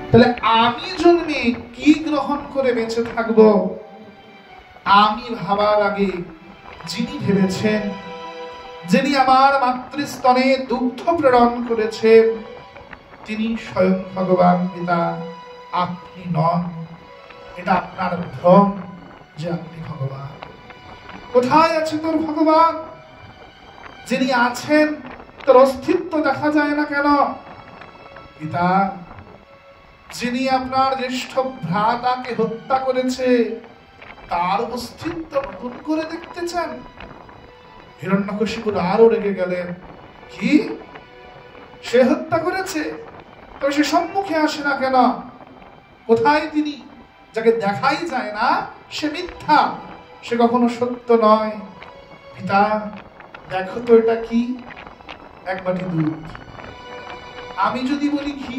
তাহলে আমি জন্মে কি গ্রহণ করে বেঁচে থাকবো, আমি ভাবার আগে যিনি ভেবেছেন, যিনি আমার মাতৃস্তনে দুগ্ধ প্রেরণ করেছেন, তিনি স্বয়ং ভগবান পিতা, আপনি নন। এটা আপনার ভ্রম যে আপনি ভগবান। কোথায় আছে তোর ভগবান? যিনি আছেন তোর অস্তিত্ব দেখা যায় না কেন? পিতা, যিনি আপনার জ্যেষ্ঠ ভ্রাতাকে হত্যা করেছে, তার অস্তিত্ব নতুন করে দেখতে চান? হিরণ্যকশিপুর আরো রেগে গেলেন, কি সে হত্যা করেছে? তবে সে সম্মুখে আসে না কেন? কোথায় তিনি? যাকে দেখাই যায় না সে মিথ্যা, সে কখনো সত্য নয়। পিতা, দেখো তো এটা কি? এক বাটি দুধ। আমি যদি বলি ঘি,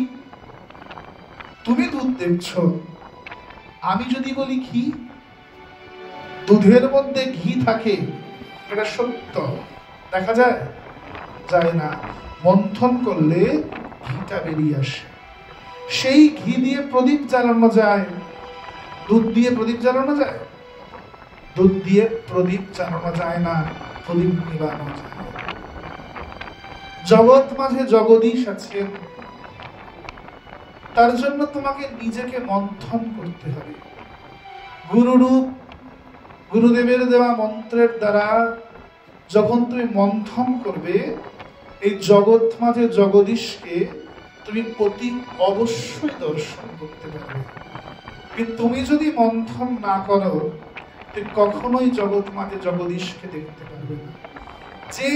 তুমি দুধ দেখছো। আমি যদি বলি ঘি, দুধের মধ্যে ঘি থাকে, এটা সত্য দেখা যায়? যায় না। মন্থন করলে ঘিটা বেরিয়ে আসে। সেই ঘি দিয়ে প্রদীপ জ্বালানো যায়, দুধ দিয়ে প্রদীপ জ্বালানো যায়? দুধ দিয়ে প্রদীপ জ্বালানো যায় না, প্রদীপ নিবানো যায়। জগৎ মাঝে জগদীশ আছেন, তার জন্য তোমাকে নিজেকে মন্থন করতে হবে। গুরুরূপ গুরুদেবের দেওয়া মন্ত্রের দ্বারা যখন তুমি মন্থন করবে, এই জগৎ মাঝে জগদীশকে তুমি অতি অবশ্যই দর্শন করতে পারবে। কিন্তু তুমি যদি মন্থন না করো, তুমি কখনোই জগৎ মাঝে জগদীশকে দেখতে পারবে না। যে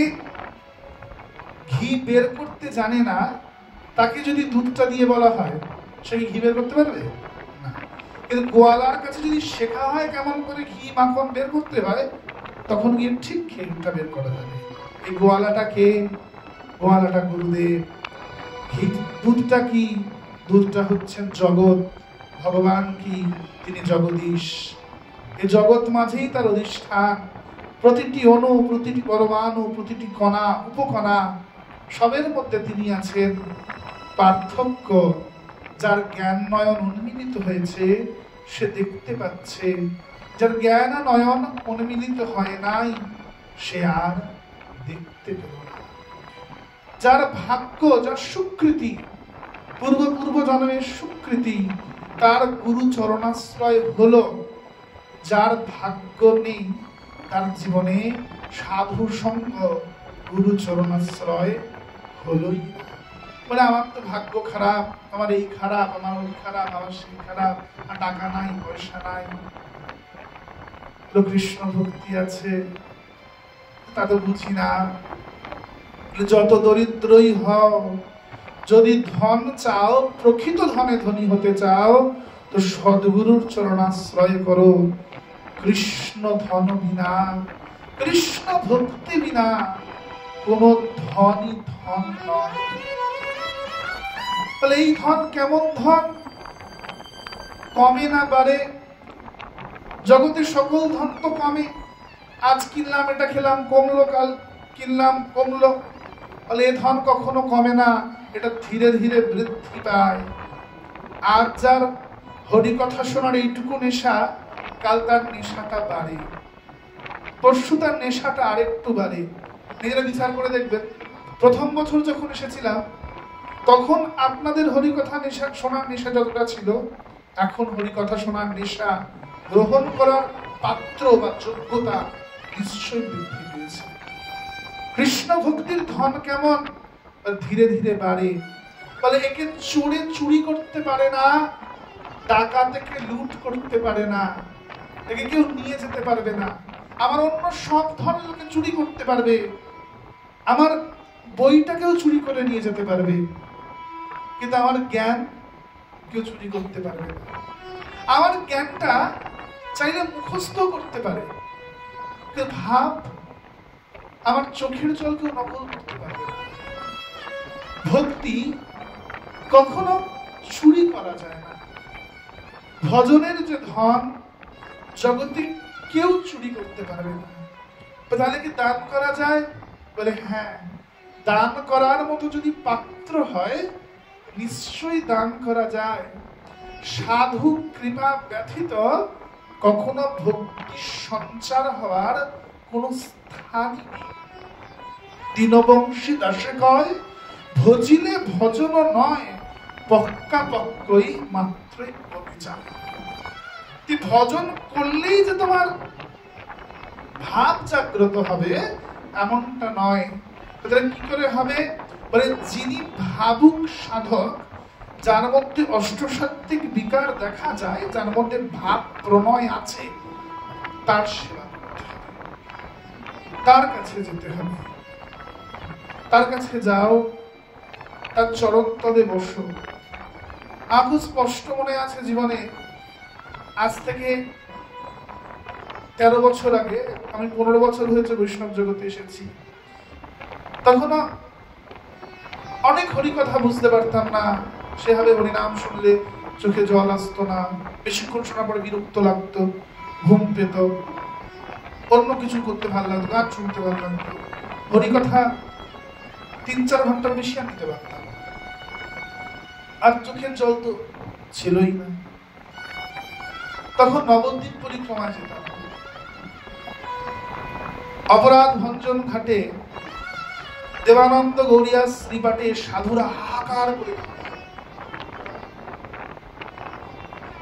ঘি বের করতে জানে না, তাকে যদি দুধটা দিয়ে বলা হয়, সে কি ঘি বের করতে পারবে না। কিন্তু গোয়ালার কাছে যদি শেখা হয় কেমন করে ঘি মাখন বের করতে হয়, তখন গিয়ে ঠিক ঘিটা বের করা যাবে। এই গোয়ালাটা কে? গোয়ালাটা গুরুদেব। ঘি দুধটা কি? দুধটা হচ্ছেন জগৎ। ভগবান কি? তিনি জগদীশ। এই জগৎ মাঝেই তার অধিষ্ঠান। প্রতিটি অণু, প্রতিটি পরমাণু, প্রতিটি কণা, উপকণা, সবের মধ্যে তিনি আছেন। পার্থক্য, যার জ্ঞান নয়ন উন্মিলিত হয়েছে সে দেখতে পাচ্ছে, যার জ্ঞান নয়ন উন্মিলিত হয় নাই সে আর দেখতে পেল না। যার ভাগ্য, যার সুকৃতি, পূর্ব জন্মের সুকৃতি, তার গুরু চরণাশ্রয় হলো। যার ভাগ্য নেই, তার জীবনে সাধু সঙ্গ, গুরু চরণাশ্রয় হলোই না। বলে আমার তো ভাগ্য খারাপ, আমার এই খারাপ, আমার ওই খারাপ, আমার সেই খারাপ, আর টাকা নাই, পয়সা নাই, কৃষ্ণ ভক্তি আছে, তা তো বুঝি না। যত দরিদ্রই হও, যদি ধন চাও, প্রকৃত ধনে ধনী হতে চাও, তো সদ্গুরুর চরণাশ্রয় করো। কৃষ্ণ ধন বিনা, কৃষ্ণ ভক্তি বিনা কোন ধনই ধন নয়। তাহলে এই ধন কেমন ধন? কমে না বাড়ে। জগতে সকল ধন তো কমে। আজ কিনলাম, এটা খেলাম, কমলো, কাল কিনলাম, কমলো। তাহলে এই ধন কখনো কমে না, এটা ধীরে ধীরে বৃদ্ধি পায়। আজ যার হরি কথা শোনার এইটুকু নেশা, কাল তার নেশাটা বাড়ে, পরশু তার নেশাটা আরেকটু বাড়ে। নিজেরা বিচার করে দেখবেন, প্রথম বছর যখন এসেছিলাম তখন আপনাদের হরিকথা নেশা শোনার নেশা যতটা ছিল, এখন হরিকথা শোনার নেশা গ্রহণ করার পাত্র বা যোগ্যতা নিশ্চয়ই বৃদ্ধি পেয়েছে। কৃষ্ণ ভক্তির ধন কেমন? ধীরে ধীরে বাড়ে। বলে একে চোরে চুরি করতে পারে না, ডাকাত থেকে লুট করতে পারে না, একে কেউ নিয়ে যেতে পারবে না। আমার অন্য সব ধন লোকে চুরি করতে পারবে, আমার বইটাকেও চুরি করে নিয়ে যেতে পারবে, কিন্তু আমার জ্ঞান কেউ চুরি করতে পারবে না। আমার জ্ঞানটা চাইলে মুখস্থ করতে পারে, ভাব আমার চোখের জল কেউ নকল করতে পারবে না। ভক্তি কখনো চুরি করা যায় না। ভজনের যে ধন জগতে কেউ চুরি করতে পারবে না। তাহলে কি দান করা যায়? বলে হ্যাঁ, দান করার মতো যদি পাত্র হয় নিশ্চয়ই দান করা যায়। সাধু কৃপা ব্যতীত কখনো ভক্তি সঞ্চার হওয়ার কোন স্থানই নেই। দীনবংশী দাসে কয়, ভজিলে ভজন নয়, পক্কা পক্কই মাত্রই অভিযান। তুই ভজন করলেই যে তোমার ভাব জাগ্রত হবে এমনটা নয়। তাহলে কি করে হবে? বলে যিনি ভাবুক সাধক, যার মধ্যে অষ্টসাত্ত্বিক বিকার দেখা যায়, যার মধ্যে ভাব প্রণয় আছে, তার সেবা করতে হবে, তার কাছে যেতে হবে। তার কাছে যাও, তার চরণতলে বসো। আমার স্পষ্ট মনে আছে জীবনে, আজ থেকে 13 বছর আগে, আমি 15 বছর হয়েছে বৈষ্ণব জগতে এসেছি। তখন অনেক হরিকথা বুঝতে পারতাম না, সেভাবে হরিনাম শুনলে চোখে জল আসতো না, বেশিক্ষণ শোনার পরে বিরক্ত লাগতো, ঘুম পেত, অন্য কিছু করতে ভালো লাগতো, গান শুনতে ভালো লাগতো। হরিকথা 3-4 ঘন্টার বেশি আর নিতে পারতাম, আর চোখের জল তো ছিলই না। তখন নবদ্বীপ পরিক্রমায় যেতাম। অপরাধ ভঞ্জন ঘাটে দেবানন্দ গৌড়িয়া শ্রীপাঠে সাধুরা হাহাকার করে।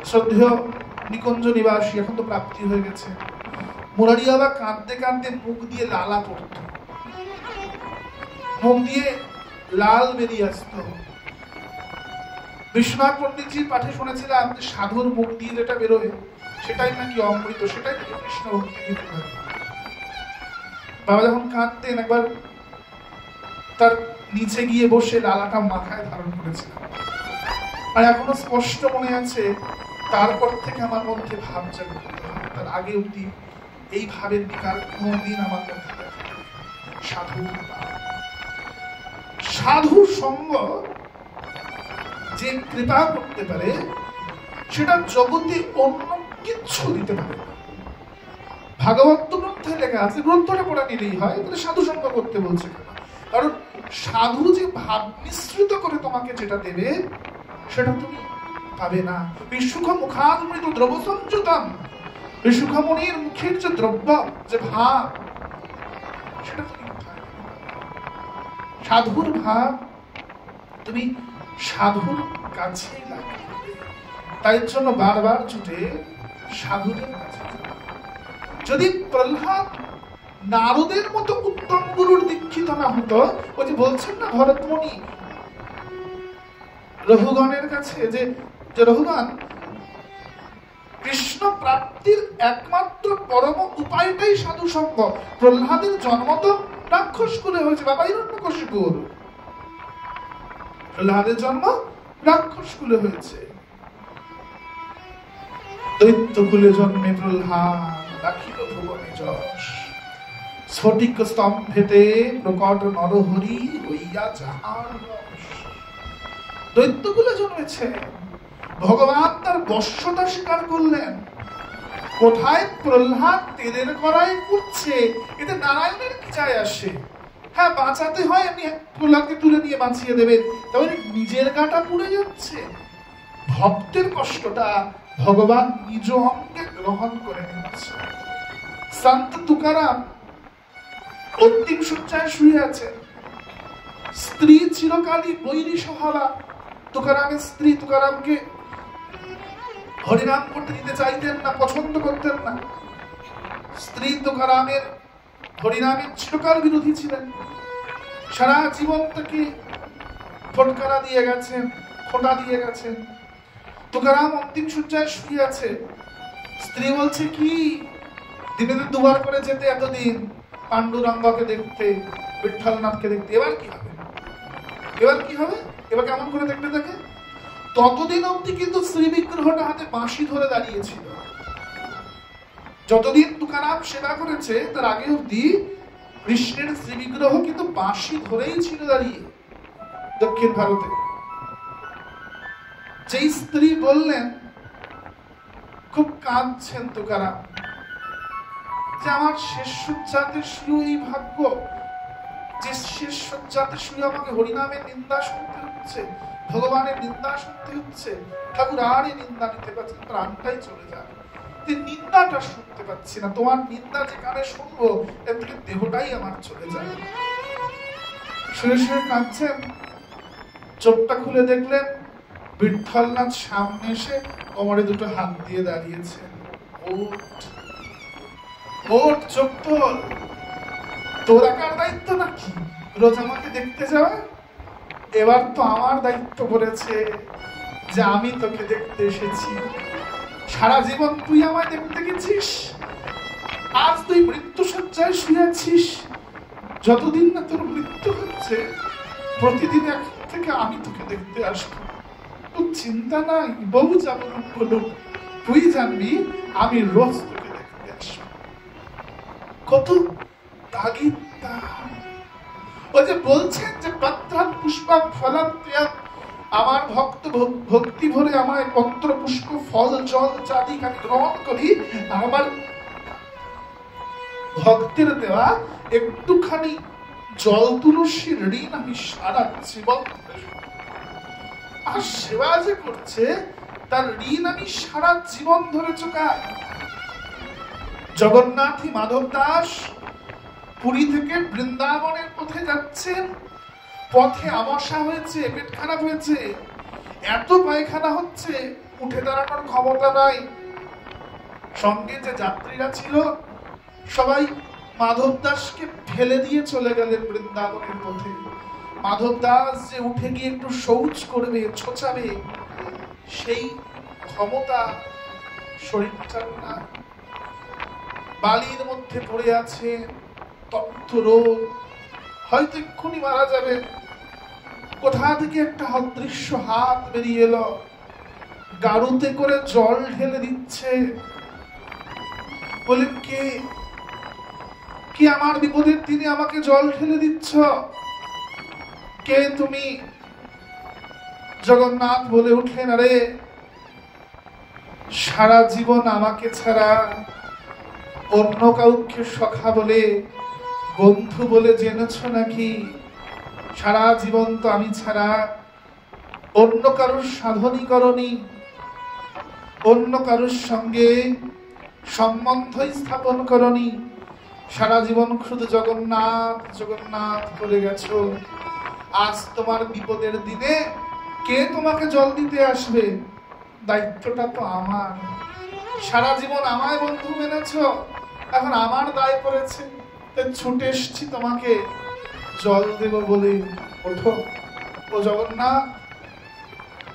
শ্রদ্ধেয় নিকুঞ্জ নিবাসী, এখন তো প্রাপ্তি হয়ে গেছে, মুরারি বাবা কাঁদতে কাঁদতে মুখ দিয়ে লালা পড়ত, মুখ দিয়ে লাল বেরিয়ে আসত। বিশ্বনাথ পণ্ডিতজির পাঠে শুনেছিলাম যে সাধুর মুখ দিয়ে যেটা বেরোয় সেটাই নাকি অমৃত, সেটাই নাকি কৃষ্ণ ভক্তি দিতে পারে। বাবা যখন কাঁদতেন, একবার তার নিচে গিয়ে বসে লালাটা মাথায় ধারণ করেছিলাম, আর এখনো স্পষ্ট মনে আছে। তারপর থেকে আমার মধ্যে ভাব জাগ্রত হয়। তার আগে অব্দি এই ভাবের বিকার কোনদিন আমার মধ্যে দেখা যায়। সাধু সঙ্গ যে কৃপা করতে পারে, সেটা জগতে অন্য কিচ্ছু দিতে পারে না। ভাগবত গ্রন্থে লেখা আছে, গ্রন্থটা পড়া নিলেই হয়, তাহলে সাধু সঙ্গ করতে বলছে কেন? কারণ সাধু যে ভাব মিশ্রিত করে তোমাকে যেটা দেবে, সেটা তুমি পাবে না। বিশুখ মুখামৃত দ্রব্য সংযুতম, বিশুখমুনির মুখের যে দ্রব্য, যে ভাব, সেটা তুমি পাবে। সাধুর ভাব তুমি সাধুর কাছে লাগবে। তাই জন্য বারবার ছুটে সাধুদের কাছে। যদি প্রহ্লাদ নারদের মতো উত্তম গুরুর দীক্ষিত না হতো, ওই যে বলছেন না ভরতমুনি রঘুগণের কাছে, যে রঘুগণ, কৃষ্ণ প্রাপ্তির একমাত্র পরম উপায়টাই সাধু সঙ্গ। প্রহ্লাদের জন্ম তো রাক্ষস কুলে হয়েছে, বাবা হিরণ্যকশিপুর। প্রহ্লাদের জন্ম রাক্ষস কুলে হয়েছে। দৈত্য কুলে জন্মে প্রহ্লাদ, রাখিল ভুবনে যশ। স্ফটিক স্তম্ভেতে প্রকট নরহরি হইয়া যাহার বশ। দৈত্য কুলে জন্মেছে, ভগবান তার বশ্যতা স্বীকার করলেন। কোথায় প্রহ্লাদ তেলের কড়াই পুড়ছে, এতে নারায়ণের কি যায় আসে? হ্যাঁ, বাঁচাতে হয়, এমনি প্রহ্লাদকে তুলে নিয়ে বাঁচিয়ে দেবেন, তাহলে নিজের গাটা পুড়ে যাচ্ছে। ভক্তের কষ্টটা ভগবান নিজ অঙ্গে গ্রহণ করে নিচ্ছে। সন্ত তুকারাম অন্তিম শয্যায় শুয়ে আছে। স্ত্রী চিরকালই বৈরী স্বভাবা। তুকারামের স্ত্রী তুকারামকে হরিনাম করতে দিতে চাইতেন না, পছন্দ করতেন না। স্ত্রী তুকারামের হরিনামের চিরকাল বিরোধী ছিলেন। সারা জীবন তাকে ফটকারা দিয়ে গেছেন, খোঁটা দিয়ে গেছেন। তুকারাম অন্তিম শয্যায় শুয়ে আছে। স্ত্রী বলছে, কি দিনে 2বার করে যেতে এতদিন পাণ্ডুরঙ্গকে দেখতে, বিঠ্ঠলনাথকে দেখতে, এবার কি হবে? এবার কি হবে? এবার কেমন করে দেখতে থাকে? ততদিন অবধি কিন্তু শ্রী বিগ্রহটা হাতে বাঁশি ধরে দাঁড়িয়েছিল। যতদিন তুকারাম সেবা করেছে তার আগে অবধি কৃষ্ণের শ্রী বিগ্রহ কিন্তু বাঁশি ধরেই ছিল দাঁড়িয়ে দক্ষিণ ভারতে। যেই স্ত্রী বললেন, খুব কাঁদছেন তুকারাম, যে আমার শেষ শয্যাতে শুয়ে এই ভাগ্য, যে শেষ শয্যাতে শুয়ে আমাকে হরিনামের নিন্দা শুনতে হচ্ছে। ভগবানের নিন্দা শুনতে হচ্ছে, ঠাকুর আর এই নিন্দা নিতে পারছেন, প্রাণটাই চলে যায়। নিন্দাটা শুনতে পাচ্ছি না, তোমার নিন্দা যে কানে শুনবো এর থেকে দেহটাই আমার চলে যায়। শুয়ে শুয়ে কাঁদছেন, চোখটা খুলে দেখলেন বিঠ্ঠলনাথ সামনে এসে কোমরে দুটো হাত দিয়ে দাঁড়িয়েছেন। ওঠ, চোখ তোল, তোর একার দায়িত্ব নাকি রোজ আমাকে দেখতে যাওয়া? এবার তো আমার দায়িত্ব পড়েছে যে আমি তোকে দেখতে এসেছি। সারা জীবন তুই আমায় দেখতে গেছিস, আজ তুই মৃত্যু শয্যায় শুয়ে আছিস। যতদিন না তোর মৃত্যু হচ্ছে প্রতিদিন এখন থেকে আমি তোকে দেখতে আসবো। তোর চিন্তা নাই, বহু যাবো বলুক, তুই জানবি আমি রোজ তোকে দেখতে আসবো। কত তাগিদ! ওই যে বলছেন যে পত্রাৎ পুষ্পং ফলং ত্বয়াৎ, আমার ভক্ত ভক্তি ভরে আমায় পত্র পুষ্প ফল জল চাঁদি আমি গ্রহণ করি, আমার ভক্তের দেওয়া একটুখানি জল তুলসীর ঋণ আমি সারা জীবন আর সেবা যে করছে তার ঋণ আমি সারা জীবন ধরে চোকাই। জগন্নাথী মাধব দাস পুরী থেকে বৃন্দাবনের পথে যাচ্ছেন, পথে আমাশা হয়েছে, পেট খারাপ হয়েছে, এত পায়খানা হচ্ছে, উঠে দাঁড়ানোর ক্ষমতা নাই। সঙ্গে যে যাত্রীরা ছিল সবাই মাধব দাসকে ফেলে দিয়ে চলে গেলেন বৃন্দাবনের পথে। মাধব দাস যে উঠে গিয়ে একটু শৌচ করবে, ছোঁচাবে, সেই ক্ষমতা শরীরটার না। বালির মধ্যে পড়ে আছে, তপ্ত রোগ, হয়তো এক্ষুনি মারা যাবে। কোথা থেকে একটা অদৃশ্য হাত বেরিয়ে এলো, গাড়ুতে করে জল ঢেলে দিচ্ছে। বলেন, কে কি আমার বিপদের দিনে আমাকে জল ঢেলে দিচ্ছ? কে তুমি? জগন্নাথ বলে উঠলেন, আরে সারা জীবন আমাকে ছাড়া অন্য কাউকে সখা বলে বন্ধু বলে জেনেছ নাকি? সারা জীবন তো আমি ছাড়া অন্য কারোর সাধনই করনি, অন্য কারোর সঙ্গে সম্বন্ধ স্থাপন করনি, সারা জীবন শুধু জগন্নাথ জগন্নাথ করে গেছো। আজ তোমার বিপদের দিনে কে তোমাকে জল দিতে আসবে? দায়িত্বটা তো আমার। সারা জীবন আমায় বন্ধু মেনেছ, এখন আমার দায় পড়েছে, ছুটে এসছি তোমাকে জল দেব বলে। ওঠো ও জগন্নাথ,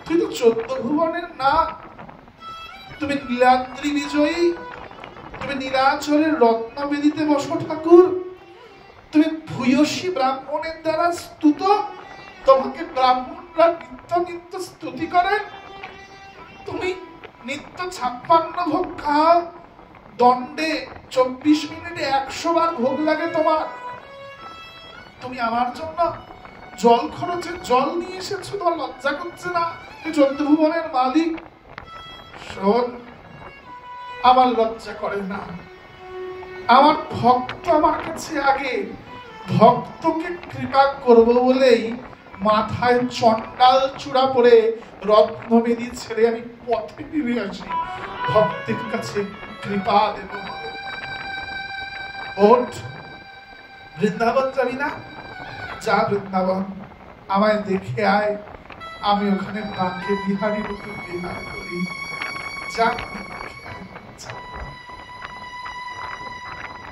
তুই তো 14 ভুবনের না, তুমি নীলাদ্রি বিজয়ী, তুমি নীলাচলের রত্নবেদিতে বসো ঠাকুর, তুমি ভূয়সী ব্রাহ্মণের দ্বারা স্তুত, তোমাকে ব্রাহ্মণরা নিত্য নিত্য স্তুতি করেন। তুমি নিত্য 56 ভোগ খাও, দণ্ডে 24 মিনিটে 100 বার ভোগ লাগে তোমার। তুমি আমার জন্য জল খরচে জল নিয়ে এসেছো, তোমার লজ্জা করছে না? 14 ভুবনের মালিক। শোন, আমার লজ্জা করে না, আমার ভক্ত আমার কাছে আগে। ভক্তকে কৃপা করব বলেই মাথায় চন্ডাল চূড়া পরে রত্নবেদী ছেড়ে আমি পথে ফিরে আসি ভক্তের কাছে কৃপা দেব। ওঠ, বৃন্দাবন যাবি না? যা বৃন্দাবন, আমায় দেখে আয়, আমি ওখানে তাকে বিহারীর উপর বিহার করি। যা।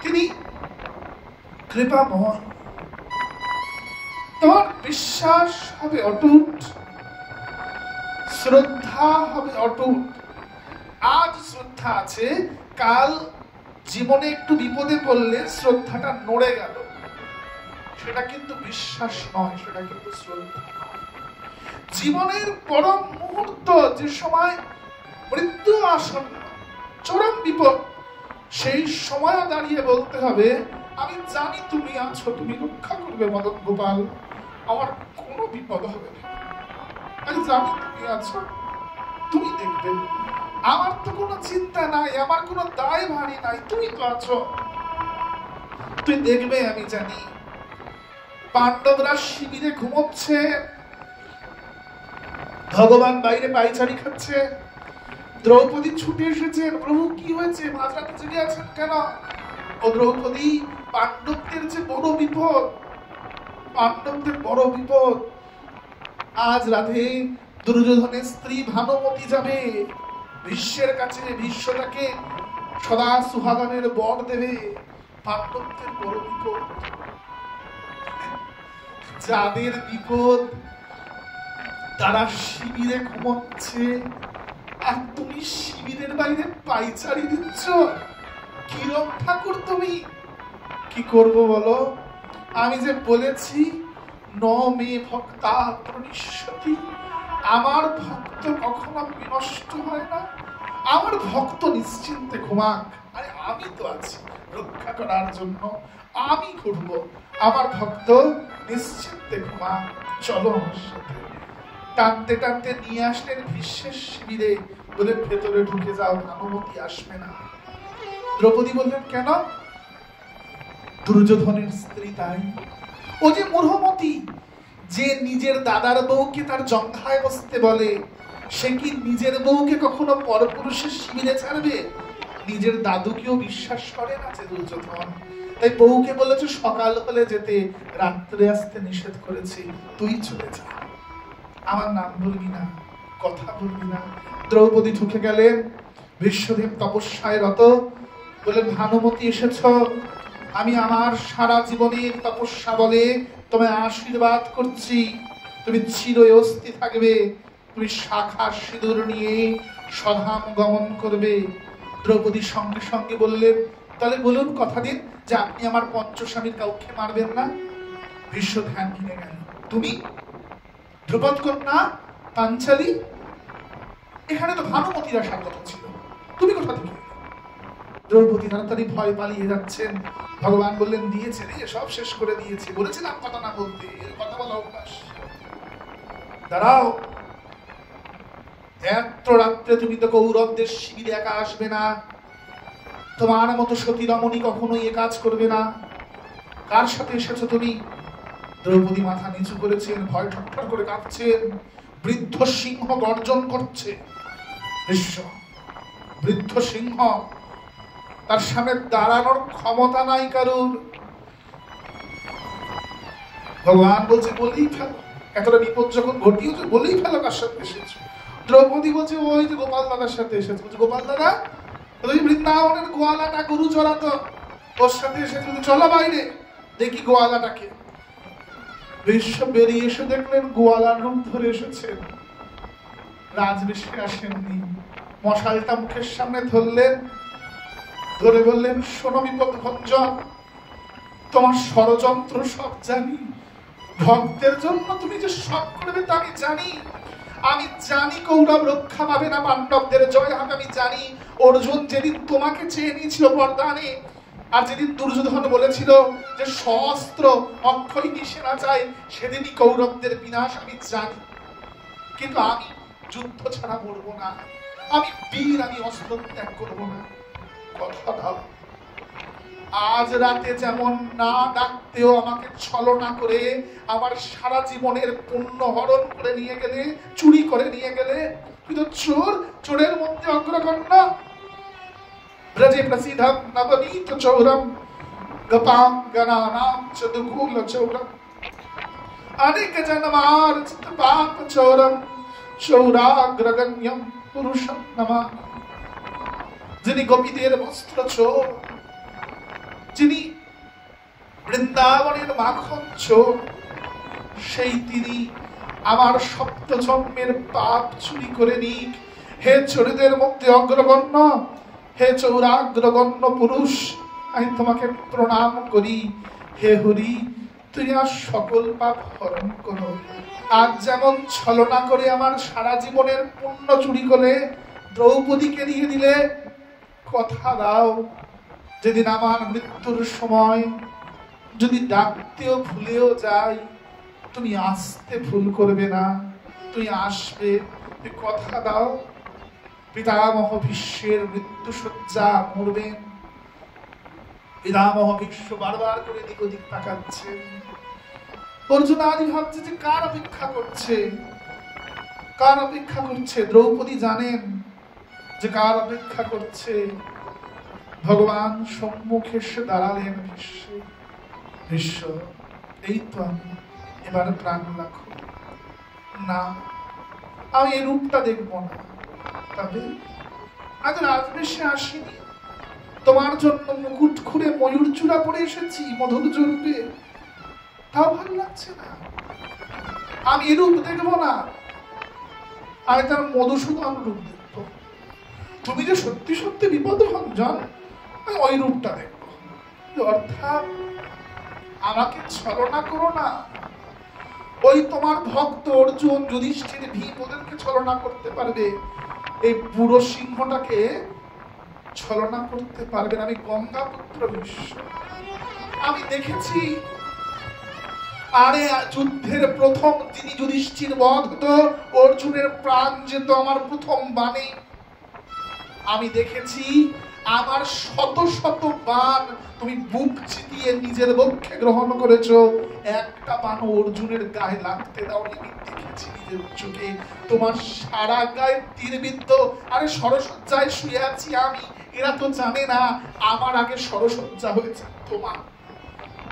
তিনি কৃপাময়, তোমার বিশ্বাস হবে অটুট, শ্রদ্ধা হবে অটুট। আজ শ্রদ্ধা আছে, কাল জীবনে একটু বিপদে পড়লে শ্রদ্ধাটা নড়ে গেল, সেটা কিন্তু বিশ্বাস নয়, সেটা কিন্তু শ্রদ্ধা নয়। জীবনের পরম মুহূর্ত, যে সময় মৃত্যু আসন্ন, চরম বিপদ, সেই সময় দাঁড়িয়ে বলতে হবে, আমি জানি তুমি আছো, তুমি রক্ষা করবে মদন গোপাল, আমার কোনো বিপদ হবে না। আমি জানি তুমি আছো, তুমি দেখবে, আমার তো কোনো চিন্তা নাই, আমার কোনো দায় ভারী নাই, তুমি তো আছো, তুই দেখবে, আমি জানি। পাণ্ডবরা শিবিরে ঘুমোচ্ছে, ভগবান বাইরে পায়চারি খাচ্ছে, দ্রৌপদী ছুটে এসেছেন, প্রভু কি হয়েছে, মাঝরাতে জেগে আছেন কেন? ও দ্রৌপদী, পাণ্ডবদের যে বড় বিপদ, পাণ্ডবদের বড় বিপদ। আজ রাতে দুর্যোধনের স্ত্রী ভানুমতি যাবে ভীষ্মের কাছে, ভীষ্ম তাকে সদা সুহাগনের বর দেবে। পাণ্ডবদের বড় বিপদ। যাদের বিপদ তারা শিবিরে ঘুমাচ্ছে, আর তুমি শিবিরের বাইরে পায়চারি দিচ্ছ। কিরম ঠাকুর তুমি? কি করব বলো? আমি যে বলেছি ন মে ভক্তা প্রণিষ্যতি, আমার ভক্ত কখনো বিনষ্ট হয় না। আমার ভক্ত নিশ্চিন্তে ঘুমাক, আরে আমি তো আছি রক্ষা করার জন্য, আমি ঘুরব, আমার ভক্ত নিশ্চিন্তে ঘুমাক, চলো আমার সাথে। টানতে টানতে নিয়ে আসলেন ভীষ্মের শিবিরে, বলে ভেতরে ঢুকে যাও, ভানুমতি আসবে না। দ্রৌপদী বললেন কেন? দুর্যোধনের স্ত্রী তাই। ও যে মূঢ়মতি, যে নিজের দাদার বউকে তার জঙ্ঘায় বসতে বলে, সে কি নিজের বউকে কখনো পরপুরুষের শিবিরে ছাড়বে? নিজের দাদুকেও বিশ্বাস করে না যে দুর্যোধন। তাই বউকে বলেছে সকাল হলে যেতে, রাত্রে আসতে নিষেধ করেছি, তুই চলে যা, আমার নাম বলবি না, কথা বলবি না। দ্রৌপদী ঢুকে গেলেন, বিশ্বদেব তপস্যায় রত, বলেন ভানুমতি এসেছ, আমি আমার সারা জীবনের তপস্যা বলে তোমায় আশীর্বাদ করছি, তুমি চিরস্থি থাকবে, তুমি শাখা সিঁদুর নিয়ে স্বধাম গমন করবে। দ্রৌপদী সঙ্গে সঙ্গে বললেন, তাহলে বলুন, কথা দিন যে আপনি আমার পঞ্চস্বামীর কাউকে মারবেন না। ভীষ্ম ধ্যান ভেঙে গেল, তুমি ধ্রুপদ কন্যা পাঞ্চালী, এখানে তো ভানুমতির আসার কথা ছিল, তুমি কোথা থেকে? দ্রৌপদী তাড়াতাড়ি ভয় পালিয়ে যাচ্ছেন। ভগবান বললেন, দিয়েছে রে, সব শেষ করে দিয়েছে, বলেছিলাম কথা না বলতে, এর কথা বলা অভ্যাস। দাঁড়াও, এত রাত্রে তুমি তো কৌরবদের শিবিরে একা আসবে না, তোমার মতো সতী রমণী কখনোই এ কাজ করবে না। কার সাথে এসেছো তুমি? দ্রৌপদী মাথা নিচু করেছেন, ভয় ঠকঠক করে কাঁপছেন। বৃদ্ধ সিংহ গর্জন করছে, বৃদ্ধ সিংহ, তার সামনে দাঁড়ানোর ক্ষমতা নাই কারুর। ভগবান বলছে, বলেই ফেলো, এতটা বিপদ যখন ঘটিয়েছে বলেই ফেলো কার সাথে এসেছো। দ্রৌপদী বলছে, ওই যে গোপাল দাদার সাথে এসেছে। বলছে, গোপাল দাদা? বৃন্দাবনের গোয়ালাটা গরু চড়াতো, ওর সাথে এসেছে। চলো বাইরে দেখি গোয়ালাটাকে। বিশ্ব বেরিয়ে এসে দেখলেন গোয়ালার রূপ ধরে এসেছেন, রাজবেশে আসেননি। মশালটা মুখের সামনে ধরলেন, ধরে বললেন, শোনো বিপদ ভঞ্জন, তোমার ষড়যন্ত্র সব জানি, ভক্তের জন্য তুমি যে সব করবে তা আমি জানি। আমি জানি কৌরব রক্ষা পাবে না, পাণ্ডবদের জয় হবে আমি জানি। অর্জুন যেদিন তোমাকে চেয়ে নিয়েছিল বরদানে, আর যেদিন দুর্যোধন বলেছিল যে শস্ত্র অক্ষয় নিশানা চাই, সেদিনই কৌরবদের বিনাশ আমি জানি। কিন্তু আমি যুদ্ধ ছাড়া মরবো না, আমি বীর, আমি অস্ত্র ত্যাগ করবো না। কথা দাও, আজ রাতে যেমন না ডাকতেও আমাকে ছলনা করে আমার সারা জীবনের পুণ্য হরণ করে নিয়ে গেলে, চুরি করে নিয়ে গেলে। তুই তো চোর, চোরের মধ্যে অগ্রগণ্য। ব্রজে প্রসিদ্ধম নবনীত চৌরম গপাঙ্গনানাম চতুকুল চৌরম অনেক জন্মার্জিত পাপ চৌরম চৌরাগ্রগণ্যম পুরুষম নমঃ। যিনি গোপীদের বস্ত্র চোর, যিনি বৃন্দাবনের মাখন চোর, সেই তিনি আমার সপ্ত জন্মের পাপ চুরি করে নিক। হে চোরদের মধ্যে অগ্রগণ্য, হে চৌরাগ্রগণ্য পুরুষ, আমি তোমাকে প্রণাম করি। হে হরি, তুই আর সকল পাপ হরণ করো। আজ যেমন ছলনা করে আমার সারা জীবনের পুণ্য চুরি করে দ্রৌপদীকে দিয়ে দিলে, কথা দাও যেদিন আমার মৃত্যুর সময় যদি ডাকতেও ভুলেও যাই, তুমি আসতে ভুল করবে না, তুমি আসবে। কথা দাও। পিতামহ ভীষ্মের মৃত্যু শয্যা, মরবেন। পিতামহ ভীষ্ম বারবার করে দিক ওদিক তাকাচ্ছে। অর্জুন আদি ভাবছে যে কার অপেক্ষা করছে, কার অপেক্ষা করছে? দ্রৌপদী জানেন যে কার অপেক্ষা করছে। ভগবান সম্মুখে এসে দাঁড়ালেন। ভীষ্ম, এই তো আমি, এবার প্রাণ রাখো। না, আমি এই রূপটা দেখবো না। তবে আজ রাজবেশে আসিনি, তোমার জন্য মুকুট খুলে ময়ূর চূড়া পরে এসেছি মধুর্য রূপে, তাও ভালো লাগছে না। আমি এই রূপ দেখবো না, আমি তার মধুসূদন রূপ দেখবো। তুমি যে সত্যি সত্যি বিপদভঞ্জন, আমি ওই রূপটা দেখবো। অর্থাৎ আমাকে ছলনা করো না। ওই তোমার ভক্ত অর্জুন, যুধিষ্ঠির, ভীম ওদেরকে ছলনা করতে পারবে, এই বুড়ো সিংহটাকে ছলনা করতে পারবে না। আমি গঙ্গা পুত্র ভীষ্ম, আমি দেখেছি। আরে যুদ্ধের প্রথম যিনি যুধিষ্ঠির বধ হতো, অর্জুনের প্রাণ যেত আমার প্রথম বাণে। আমি দেখেছি আমার শত শত বাণ তুমি বুক চিতিয়ে নিজের বক্ষে গ্রহণ করেছো, একটা বাণ অর্জুনের গায়ে লাগতে দাওনি। দেখেছি নিজের চোখে তোমার সারা গায়ে তীরবিদ্ধ। আরে সরসজ্জায় শুয়ে আছি আমি, এরা তো জানে না আমার আগে সরসজ্জা হয়েছে তোমার।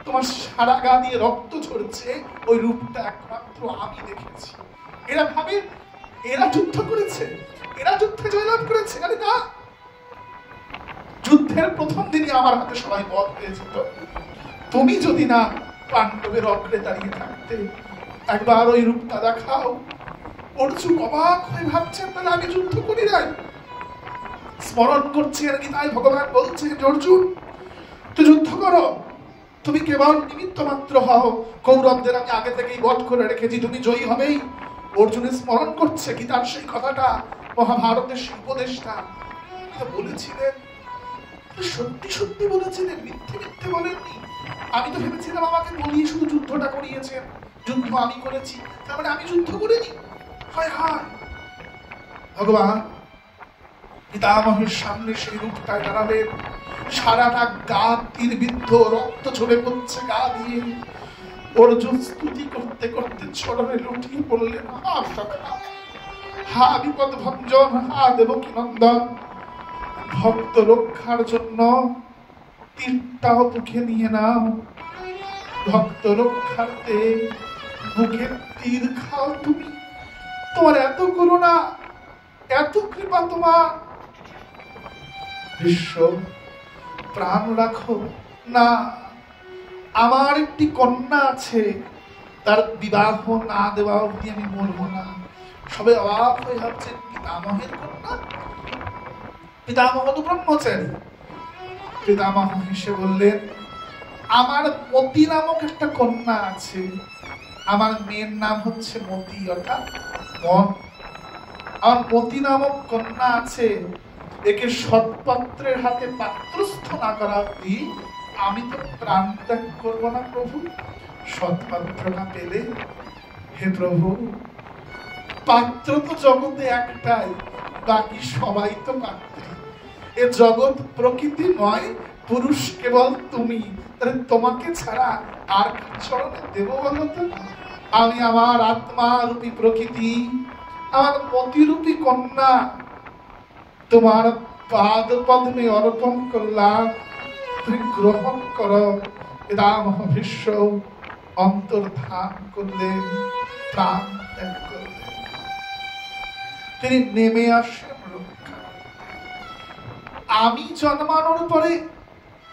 তোমার সারা গা দিয়ে রক্ত ঝরছে, ওই রূপটা একমাত্র আমি দেখেছি। এরা ভাবে এরা যুদ্ধ করেছে, এরা যুদ্ধে জয়লাভ করেছে। আরে না, যুদ্ধের প্রথম দিনই আমার হাতে সবাই বধ হয়েছিল। তুমি যদি না পাণ্ডবের অগ্রে দাঁড়িয়ে থাকতে, একবার ওই রূপটা দেখাও। অর্জুন অবাক হয়ে ভাবছেন, তাহলে আমি যুদ্ধ করি নাই? স্মরণ করছি আর কি, তাই ভগবান বলছে যে অর্জুন, তুই যুদ্ধ করো, তুমি কেবল নিমিত্ত মাত্র হও। কৌরবদের আমি আগে থেকেই বধ করে রেখেছি, তুমি জয়ী হবেই। অর্জুনের স্মরণ করছে গীতার সেই কথাটা, মহাভারতের সেই উপদেশটা বলেছিলেন। সত্যি সত্যি বলেছিলেন, মিথ্যে মিথ্যে বলেননি। আমি তো ভেবেছিলাম আমাকে বলিয়ে শুধু যুদ্ধটা করিয়েছেন, যুদ্ধ আমি করেছি, তার মানে আমি যুদ্ধ করিনি। হায় হায়, ভগবান পিতামহের সামনে সেই রূপটায় দাঁড়ালেন। সারাটা গা তীরবিদ্ধ, রক্ত ঝরে পড়ছে গা দিয়ে। অর্জুন স্তুতি করতে করতে চরণে লুটিয়ে পড়লেন। হা বিপদ ভঞ্জন, হা দেবকী নন্দন, ভক্ত রক্ষার জন্য তীরটাও বুকে নিয়ে নাও। ভক্ত রক্ষার্থে বুকে তীর খাও তুমি। তোমার এত করুণা, এত কৃপা তোমার। বিশ্ব, প্রাণ রাখো না। আমার একটি কন্যা আছে, তার বিবাহ না দেওয়া অবধি আমি মরবো না। সবাই অবাক হয়ে ভাবছে, পিতামহের কন্যা? পিতামহ তো ব্রহ্মচারী। পিতামহ হেসে বললেন, আমার মতি নামক একটা কন্যা আছে। আমার মেয়ের নাম হচ্ছে মতি, অর্থাৎ মন। আমার মতি নামক কন্যা আছে, একে সৎপাত্রের হাতে পাত্রস্থ না করা অবধি আমি তো প্রাণ ত্যাগ করবো না প্রভু। সৎপাত্র না পেলে, হে প্রভু, পাত্র তো জগতে একটাই, বাকি সবাই তো পাত্রী। এ জগৎ প্রকৃতি নয়, পুরুষ কেবল তুমি। তাহলে তোমাকে ছাড়া আর কি চরণে দেব বলো তো? আমি আমার আত্মা রূপী প্রকৃতি, আমার মতিরূপী কন্যা তোমার পাদ পদ্মে অর্পণ করলাম, তুমি গ্রহণ করো। পিতামহ ভীষ্ম অন্তর্ধান করলেন, প্রাণ ত্যাগ করলেন। তিনি নেমে আসেন রক্ষা। আমি জন্মানোর পরে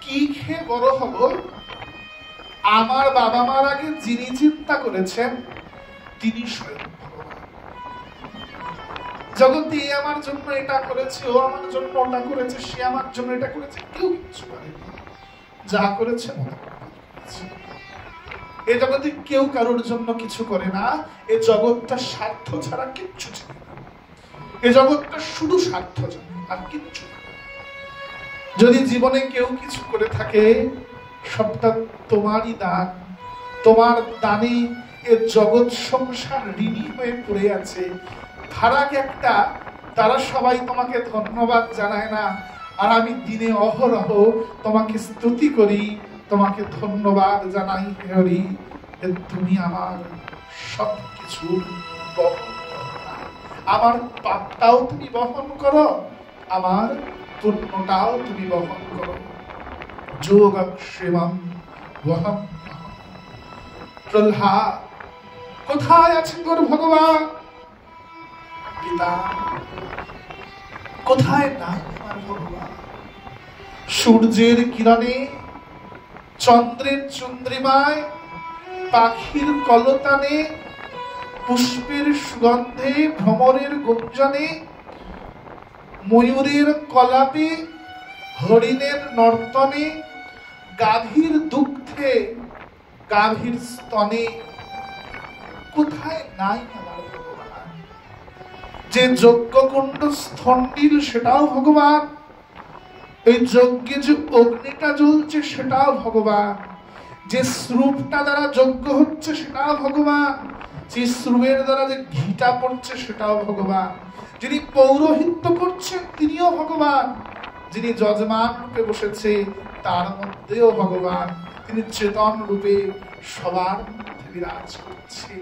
কি খেয়ে বড় হব, আমার বাবা মার আগে যিনি চিন্তা করেছেন তিনি স্বয়ং ভগবান। জগতে আমার জন্য এটা করেছে, ও আমার জন্য ওটা করেছে, সে আমার জন্য এটা করেছে, কেউ কিছু করেনি। যা করেছে এ জগতে কেউ কারোর জন্য কিছু করে না। এ জগৎটা স্বার্থ ছাড়া কিচ্ছু ছিল না। এ জগৎটা শুধু স্বার্থ জানে, আর কিচ্ছু না। যদি জীবনে কেউ কিছু করে থাকে, সবটা তোমারই দান। তোমার দানে এ জগৎ সংসার ঋণী হয়ে পড়ে আছে। ফারাক একটা, তারা সবাই তোমাকে ধন্যবাদ জানায় না, আর আমি দিনে অহরহ তোমাকে স্তুতি করি, তোমাকে ধন্যবাদ জানাই। হরি, তুমি আমার সবকিছু বহন। আমার পাপটাও তুমি বহন করো, আমার পুণ্যটাও তুমি বহন করো। যোগক্ষেমম বহম। প্রহ্লাদ, কোথায় আছেন তোর ভগবান? পিতা, কোথায় নাই আমার ভগবান? সূর্যের কিরণে, চন্দ্রের চন্দ্রিমায়, পাখির কলতানে, পুষ্পের সুগন্ধে, ভ্রমরের গুঞ্জনে, ময়ূরের কলাপে, হরিণের নর্তনে, গাভীর দুগ্ধে, গাভীর স্তনে, কোথায় নাই আমার ভগবান? যে যজ্ঞকুণ্ড স্থণ্ডিল সেটাও ভগবান, এই যজ্ঞে যে অগ্নিটা জ্বলছে সেটাও ভগবান, যে শ্রুপটা দ্বারা যজ্ঞ হচ্ছে সেটাও ভগবান, যে শ্রুবের দ্বারা যে ঘিটা পড়ছে সেটাও ভগবান, যিনি পৌরোহিত্য করছেন তিনিও ভগবান, যিনি যজমান রূপে বসেছে তার মধ্যেও ভগবান, তিনি চেতন রূপে সবার মধ্যে বিরাজ করছে।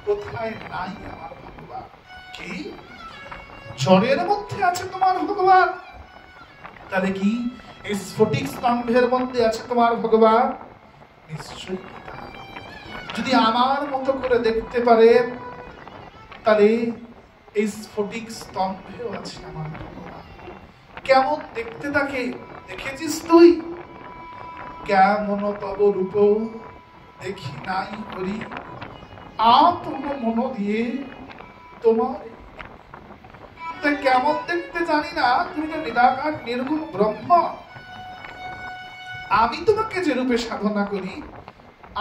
কোথায় নাই আমার ভগবান? কি জড়ের মধ্যে আছে তোমার ভগবান? তাহলে কি এই স্ফটিক স্তম্ভের মধ্যে আছে তোমার ভগবান? নিশ্চয়ই। যদি আমার মতো করে দেখতে পারেন তাহলে এই স্ফটিক স্তম্ভেও আছে আমার ভগবান। কেমন দেখতে তাকে দেখেছিস তুই? কেমন তব রূপ দেখি নাই করি, আপন মন দিয়ে তোমার। কেমন দেখতে জানি না, তুমি তো নিরাকার নির্গুণ ব্রহ্ম। আমি তোমাকে যে রূপে সাধনা করি,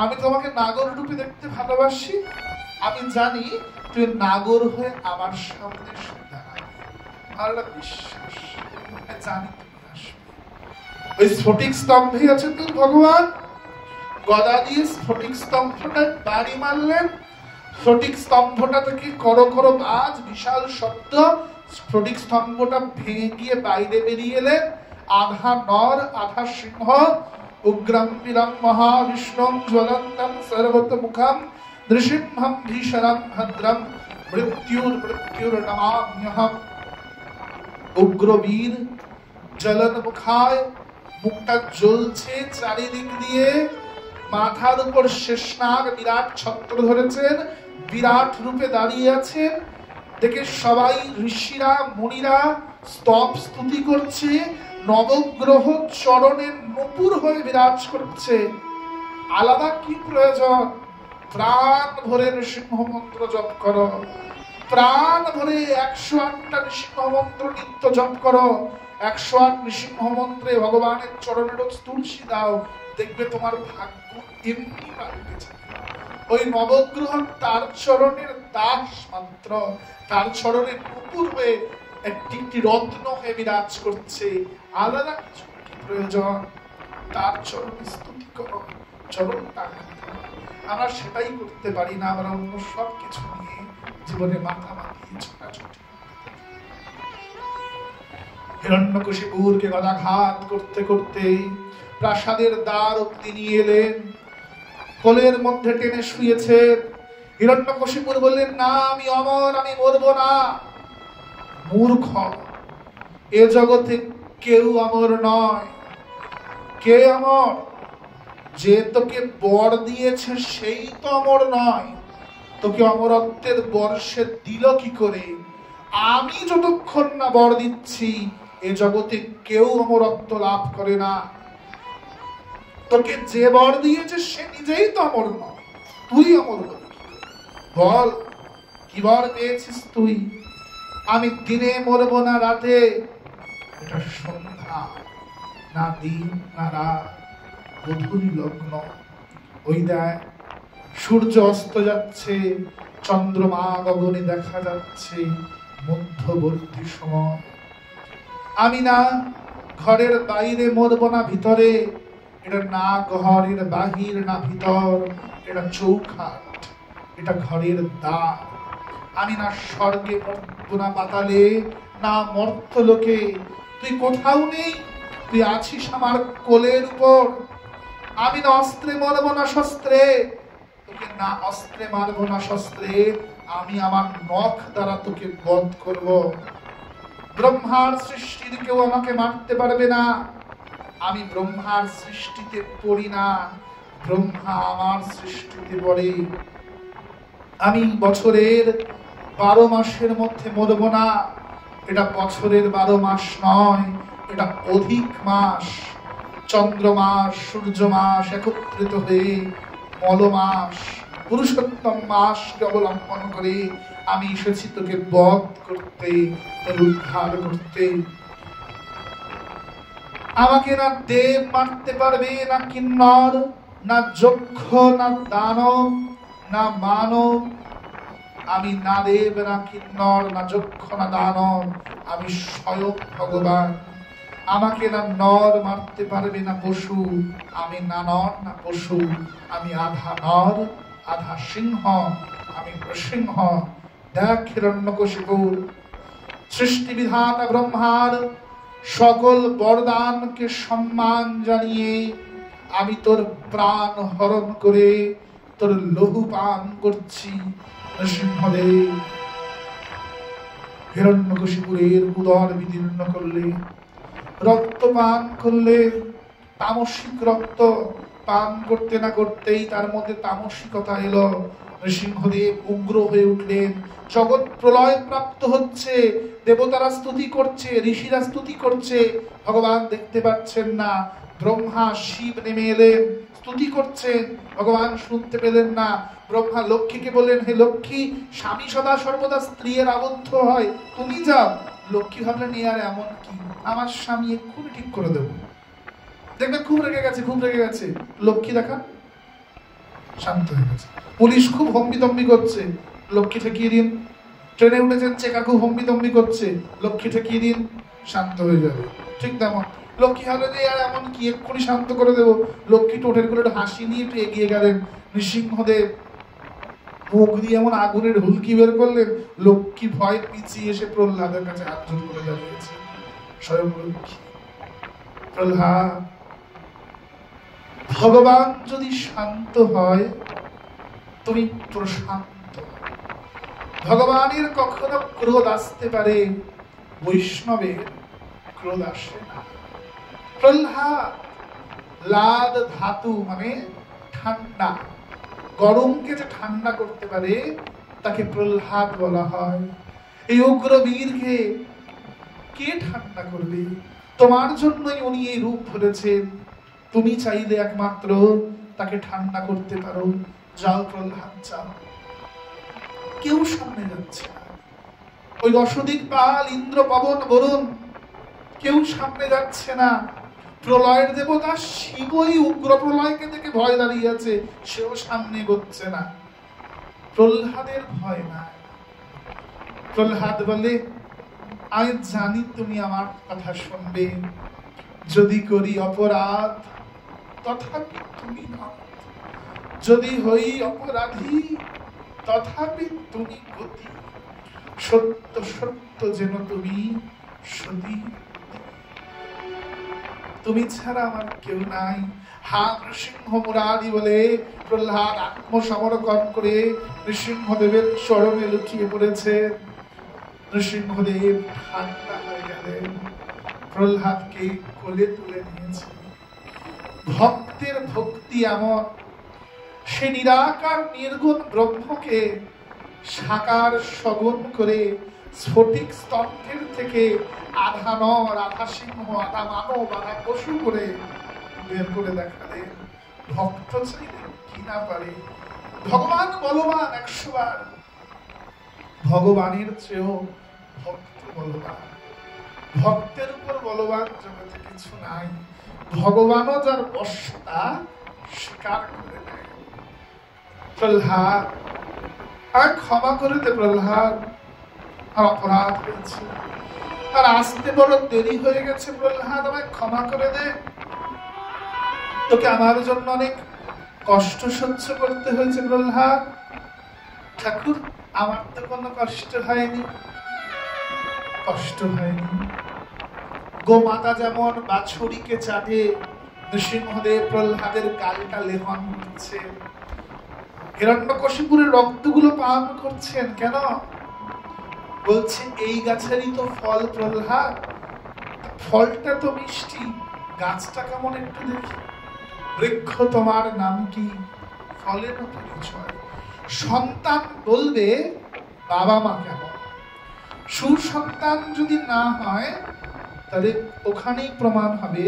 আমি তোমাকে নাগর রূপে দেখতে ভালোবাসি। আমি জানি তুই নাগর হয়ে আমার সামনে দাঁড়াবে, বিশ্বাস জানি তুমি আসবে। ওই স্ফটিক স্তম্ভে আছে তুই ভগবান। গদা দিয়ে স্ফটিক স্তম্ভটা বাড়ি মারলেন, স্ফটিক স্তম্ভটা থেকে করো করো আজ বিশাল শব্দ, স্ফটিক স্তম্ভটা ভেঙে গিয়ে বাইরে বেরিয়ে এলেন। আধা নর আধা সিংহ, উগ্রম বীরম মহাবিষ্ণুম জ্বলন্তম সর্বতোমুখম নৃসিংহম ভীষণম ভদ্রম মৃত্যুর নমাম্যহম। উগ্রবীর জ্বলন মুখায়, মুখটা জ্বলছে চারিদিক দিয়ে, মাথার উপর শেষনাগ বিরাট ছত্র ধরেছেন, বিরাট রূপে দাঁড়িয়ে আছেন। দেখে সবাই ঋষিরা মুনিরা স্তব স্তুতি করছে, নবগ্রহ চরণের নূপুর হয়ে বিরাজ করছে। আলাদা কি প্রয়োজন? প্রাণ ভরে নৃসিংহ মন্ত্র জপ করো, প্রাণ ভরে 108টা নৃসিংহ মন্ত্র নিত্য জপ করো। 108 নৃসিংহ মন্ত্রে ভগবানের চরণে রোজ তুলসী দাও, দেখবে তোমার ভাগ্য এমনি পাল্টে যাবে। ওই নবগ্রহ তার চরণের দাস মাত্র, তার চরণের নূপুর হয়ে একটি রত্ন হয়ে বিরাজ করছে। আলাদা কিছু প্রয়োজন? তার চরণে স্তুতি করো, চরণটা। আমরা সেটাই করতে পারি না, আমরা অন্য সব কিছু নিয়ে জীবনে মাথা মাতিয়ে ছোটাছুটি। হিরণ্যকশিপুরকে গদাঘাত করতে করতে প্রাসাদের দ্বার অব্দি নিয়ে এলেন, কোলের মধ্যে টেনে শুয়েছেন। হিরণ্যকশিপুর বললেন, না আমি অমর, আমি মরবো না। মূর্খ, এ জগতে কেউ অমর নয়। কে অমর? যে তোকে বর দিয়েছে সেই তো অমর নয়। তোকে অমরত্বের বর্ষে দিল কি করে? আমি যতক্ষণ না বর দিচ্ছি এ জগতে কেউ অমরত্ব লাভ করে না। তোকে যে বর দিয়েছে সে নিজেই তো অমর নয়, তুই অমর হবি। বল কি বর পেয়েছিস তুই? আমি দিনে মরবো না রাতে। এটা সন্ধ্যা, না দিন না রাত, গধূলি লগ্ন। ওই দেখ সূর্য অস্ত যাচ্ছে, চন্দ্রমা গগনে দেখা যাচ্ছে, মধ্যবর্তী সময়। আমি না ঘরের বাইরে মরবো না ভিতরে। এটা না ঘরের বাহির না ভিতর, এটা চৌখাট, এটা ঘরের দ্বার। আমি না স্বর্গে মরবো না পাতালে, না মর্ত্যলোকে। তুই কোথাও নেই, তুই আছিস আমার কোলের উপর। আমি না অস্ত্রে মরবো না শস্ত্রে, তোকে না অস্ত্রে মারবো না শস্ত্রে, আমি আমার নখ দ্বারা তোকে বধ করব। ব্রহ্মার সৃষ্টির কেউ আমাকে মারতে পারবে না। আমি ব্রহ্মার সৃষ্টিতে পড়ি না, ব্রহ্মা আমার সৃষ্টিতে পড়ে। আমি বছরের 12 মাসের মধ্যে মরব না। এটা বছরের 12 মাস নয়, এটা অধিক মাস। চন্দ্র মাস, সূর্য মাস একত্রিত হয়ে মল মাস, পুরুষোত্তম মাসকে অবলম্বন করে আমি এসেছি তোকে বধ করতে, তোর উদ্ধার করতে। আমাকে না দেব মারতে পারবে, না কিন্নর, না যক্ষ, না দানব, না মানব। আমি না দেব, না কিন্নর, না যক্ষ, না দানব, আমি স্বয়ং ভগবান। আমাকে না নর মারতে পারবে, না পশু। আমি না নর, না পশু, আমি আধা নর, আধা সিংহ, আমি নৃসিংহ। দেখ হিরণ্যকশিপুর, সৃষ্টি বিধান ব্রহ্মার সকল বরদানকে সম্মান জানিয়ে আমি তোর প্রাণ হরণ করে তোর লহু পান করছি। নৃসিংহদেব হিরণ্যকশিপুরের উদর বিদীর্ণ করলে, রক্ত পান করলে। তামসিক রক্ত পান করতে না করতেই তার মধ্যে তামসিকতা এলো। নৃসিংহদেব উগ্র হয়ে উঠলেন। জগৎ প্রলয় প্রাপ্ত হচ্ছে, দেবতারা স্তুতি করছে, ঋষিরা স্তুতি করছে, ভগবান দেখতে পাচ্ছেন না। ব্রহ্মা শিব নেমে এলেন, স্তুতি করছেন, ভগবান শুনতে পেলেন না। ব্রহ্মা লক্ষ্মীকে বললেন, হে লক্ষ্মী, স্বামী সদা সর্বদা স্ত্রীর আবদ্ধ হয়, তুমি যাও। লক্ষ্মী ভাবলেন, এ আর এমন কি, আমার স্বামী এক্ষুনি ঠিক করে দেবো। দেখবেন খুব রেগে গেছে, খুব রেগে গেছে। লক্ষ্মী দেখা শান্ত হয়ে গেছে। পুলিশ খুব হম্বিতম্বি করছে, লক্ষ্মী ঠেকিয়ে দিন। ট্রেনে উঠেছেন, চেকা খুব হম্বিতম্বি করছে, লক্ষ্মী ঠেকিয়ে দিন, শান্ত হয়ে যাবে। ঠিক তেমন লক্ষ্মী হলে যে আর এমন কি, এক্ষুনি শান্ত করে দেবো। লক্ষ্মী টোটের করে একটু হাসি নিয়ে একটু এগিয়ে গেলেন। নৃসিংহদেব মুখ দিয়ে এমন আগুনের হুলকি বের করলেন, লক্ষ্মী ভয় পিছিয়ে এসে প্রহ্লাদের কাছে হাত জোড় করে দাঁড়িয়েছে। স্বয়ং লক্ষ্মী, প্রহ্লাদ, ভগবান যদি শান্ত হয় তুমি প্রশান্ত। ভগবানের কখনো ক্রোধ আসতে পারে, বৈষ্ণবের ক্রোধ আসে না। প্রহ্লাদ, লাদ ধাতু মানে ঠান্ডা, গরমকে যে ঠান্ডা করতে পারে তাকে প্রহ্লাদ বলা হয়। এই উগ্র বীরকে কে ঠান্ডা করবে? তোমার জন্যই উনি এই রূপ ধরেছেন। তুমি চাইলে একমাত্র তাকে ঠান্ডা করতে পারো। যাও প্রহ্লাদ, যাও। কেউ সামনে যাচ্ছে না। ওই দশদিকপাল ইন্দ্র, পবন, বরুণ কেউ সামনে যাচ্ছে না। প্রলয়ের দেবতা শিবই উগ্র প্রলয়কে দেখে ভয় দাঁড়িয়ে আছে, সেও সামনে এগোচ্ছে না। প্রহ্লাদের ভয় না। প্রহ্লাদ বলে, আমি জানি তুমি আমার কথা শুনবে। যদি করি অপরাধ তথাপি তুমি নও, যদি হই অপরাধী তথাপি তুমি গতি। সত্য সত্য যেন তুমি সতী, তুমি ছাড়া আমার কেউ নাই। হা নৃসিংহ মুরারি বলে প্রহ্লাদ আত্মসমর্পণ করে নৃসিংহদেবের চরণে লুটিয়ে পড়েছে। নৃসিংহদেব ঠান্ডা হয়ে গেলেন, প্রহ্লাদকে কোলে তুলে নিয়েছে। ভক্তের ভক্তি এমন, সে নিরাকার নির্গুণ ব্রহ্মকে সাকার সগুণ করে স্ফটিক স্তম্ভের থেকে আধা নর, আধা সিংহ, আধা মানব, আধা পশু করে বের করে দেখালেন। ভক্ত চাইলে কি না পারে। ভগবান বলবান 100 বার, ভগবানের চেয়েও ভক্ত বলবান। ভক্তের উপর বলবান জগতে কিছু নাই। ভগবানও যার বশ্যতা স্বীকার করে নেয়। প্রহ্লাদ, আর ক্ষমা করে দে প্রহ্লাদ, আর অপরাধ হয়েছে, আর আসতে বড় দেরি হয়ে গেছে প্রহ্লাদ, আমায় ক্ষমা করে দে। তোকে আমার জন্য অনেক কষ্ট সহ্য করতে হয়েছে প্রহ্লাদ। ঠাকুর, আমার তো কোনো কষ্ট হয়নি। কষ্ট হয়নি। গোমাতা যেমন বাছুরিকে চাটে, নৃসিংহদেব প্রহ্লাদের গালটা লেহন করছে। হিরণ্যকশিপুরের রক্তগুলো পান করছেন কেন? বলছে এই গাছেরই তো ফল প্রহ্লাদ, ফলটা তো মিষ্টি, গাছটা কেমন একটু দেখি। বৃক্ষ তোমার নাম কি? ফলের পরিচয়। সন্তান বলবে বাবা মা কেমন। সুসন্তান যদি না হয় তাহলে ওখানেই প্রমাণ হবে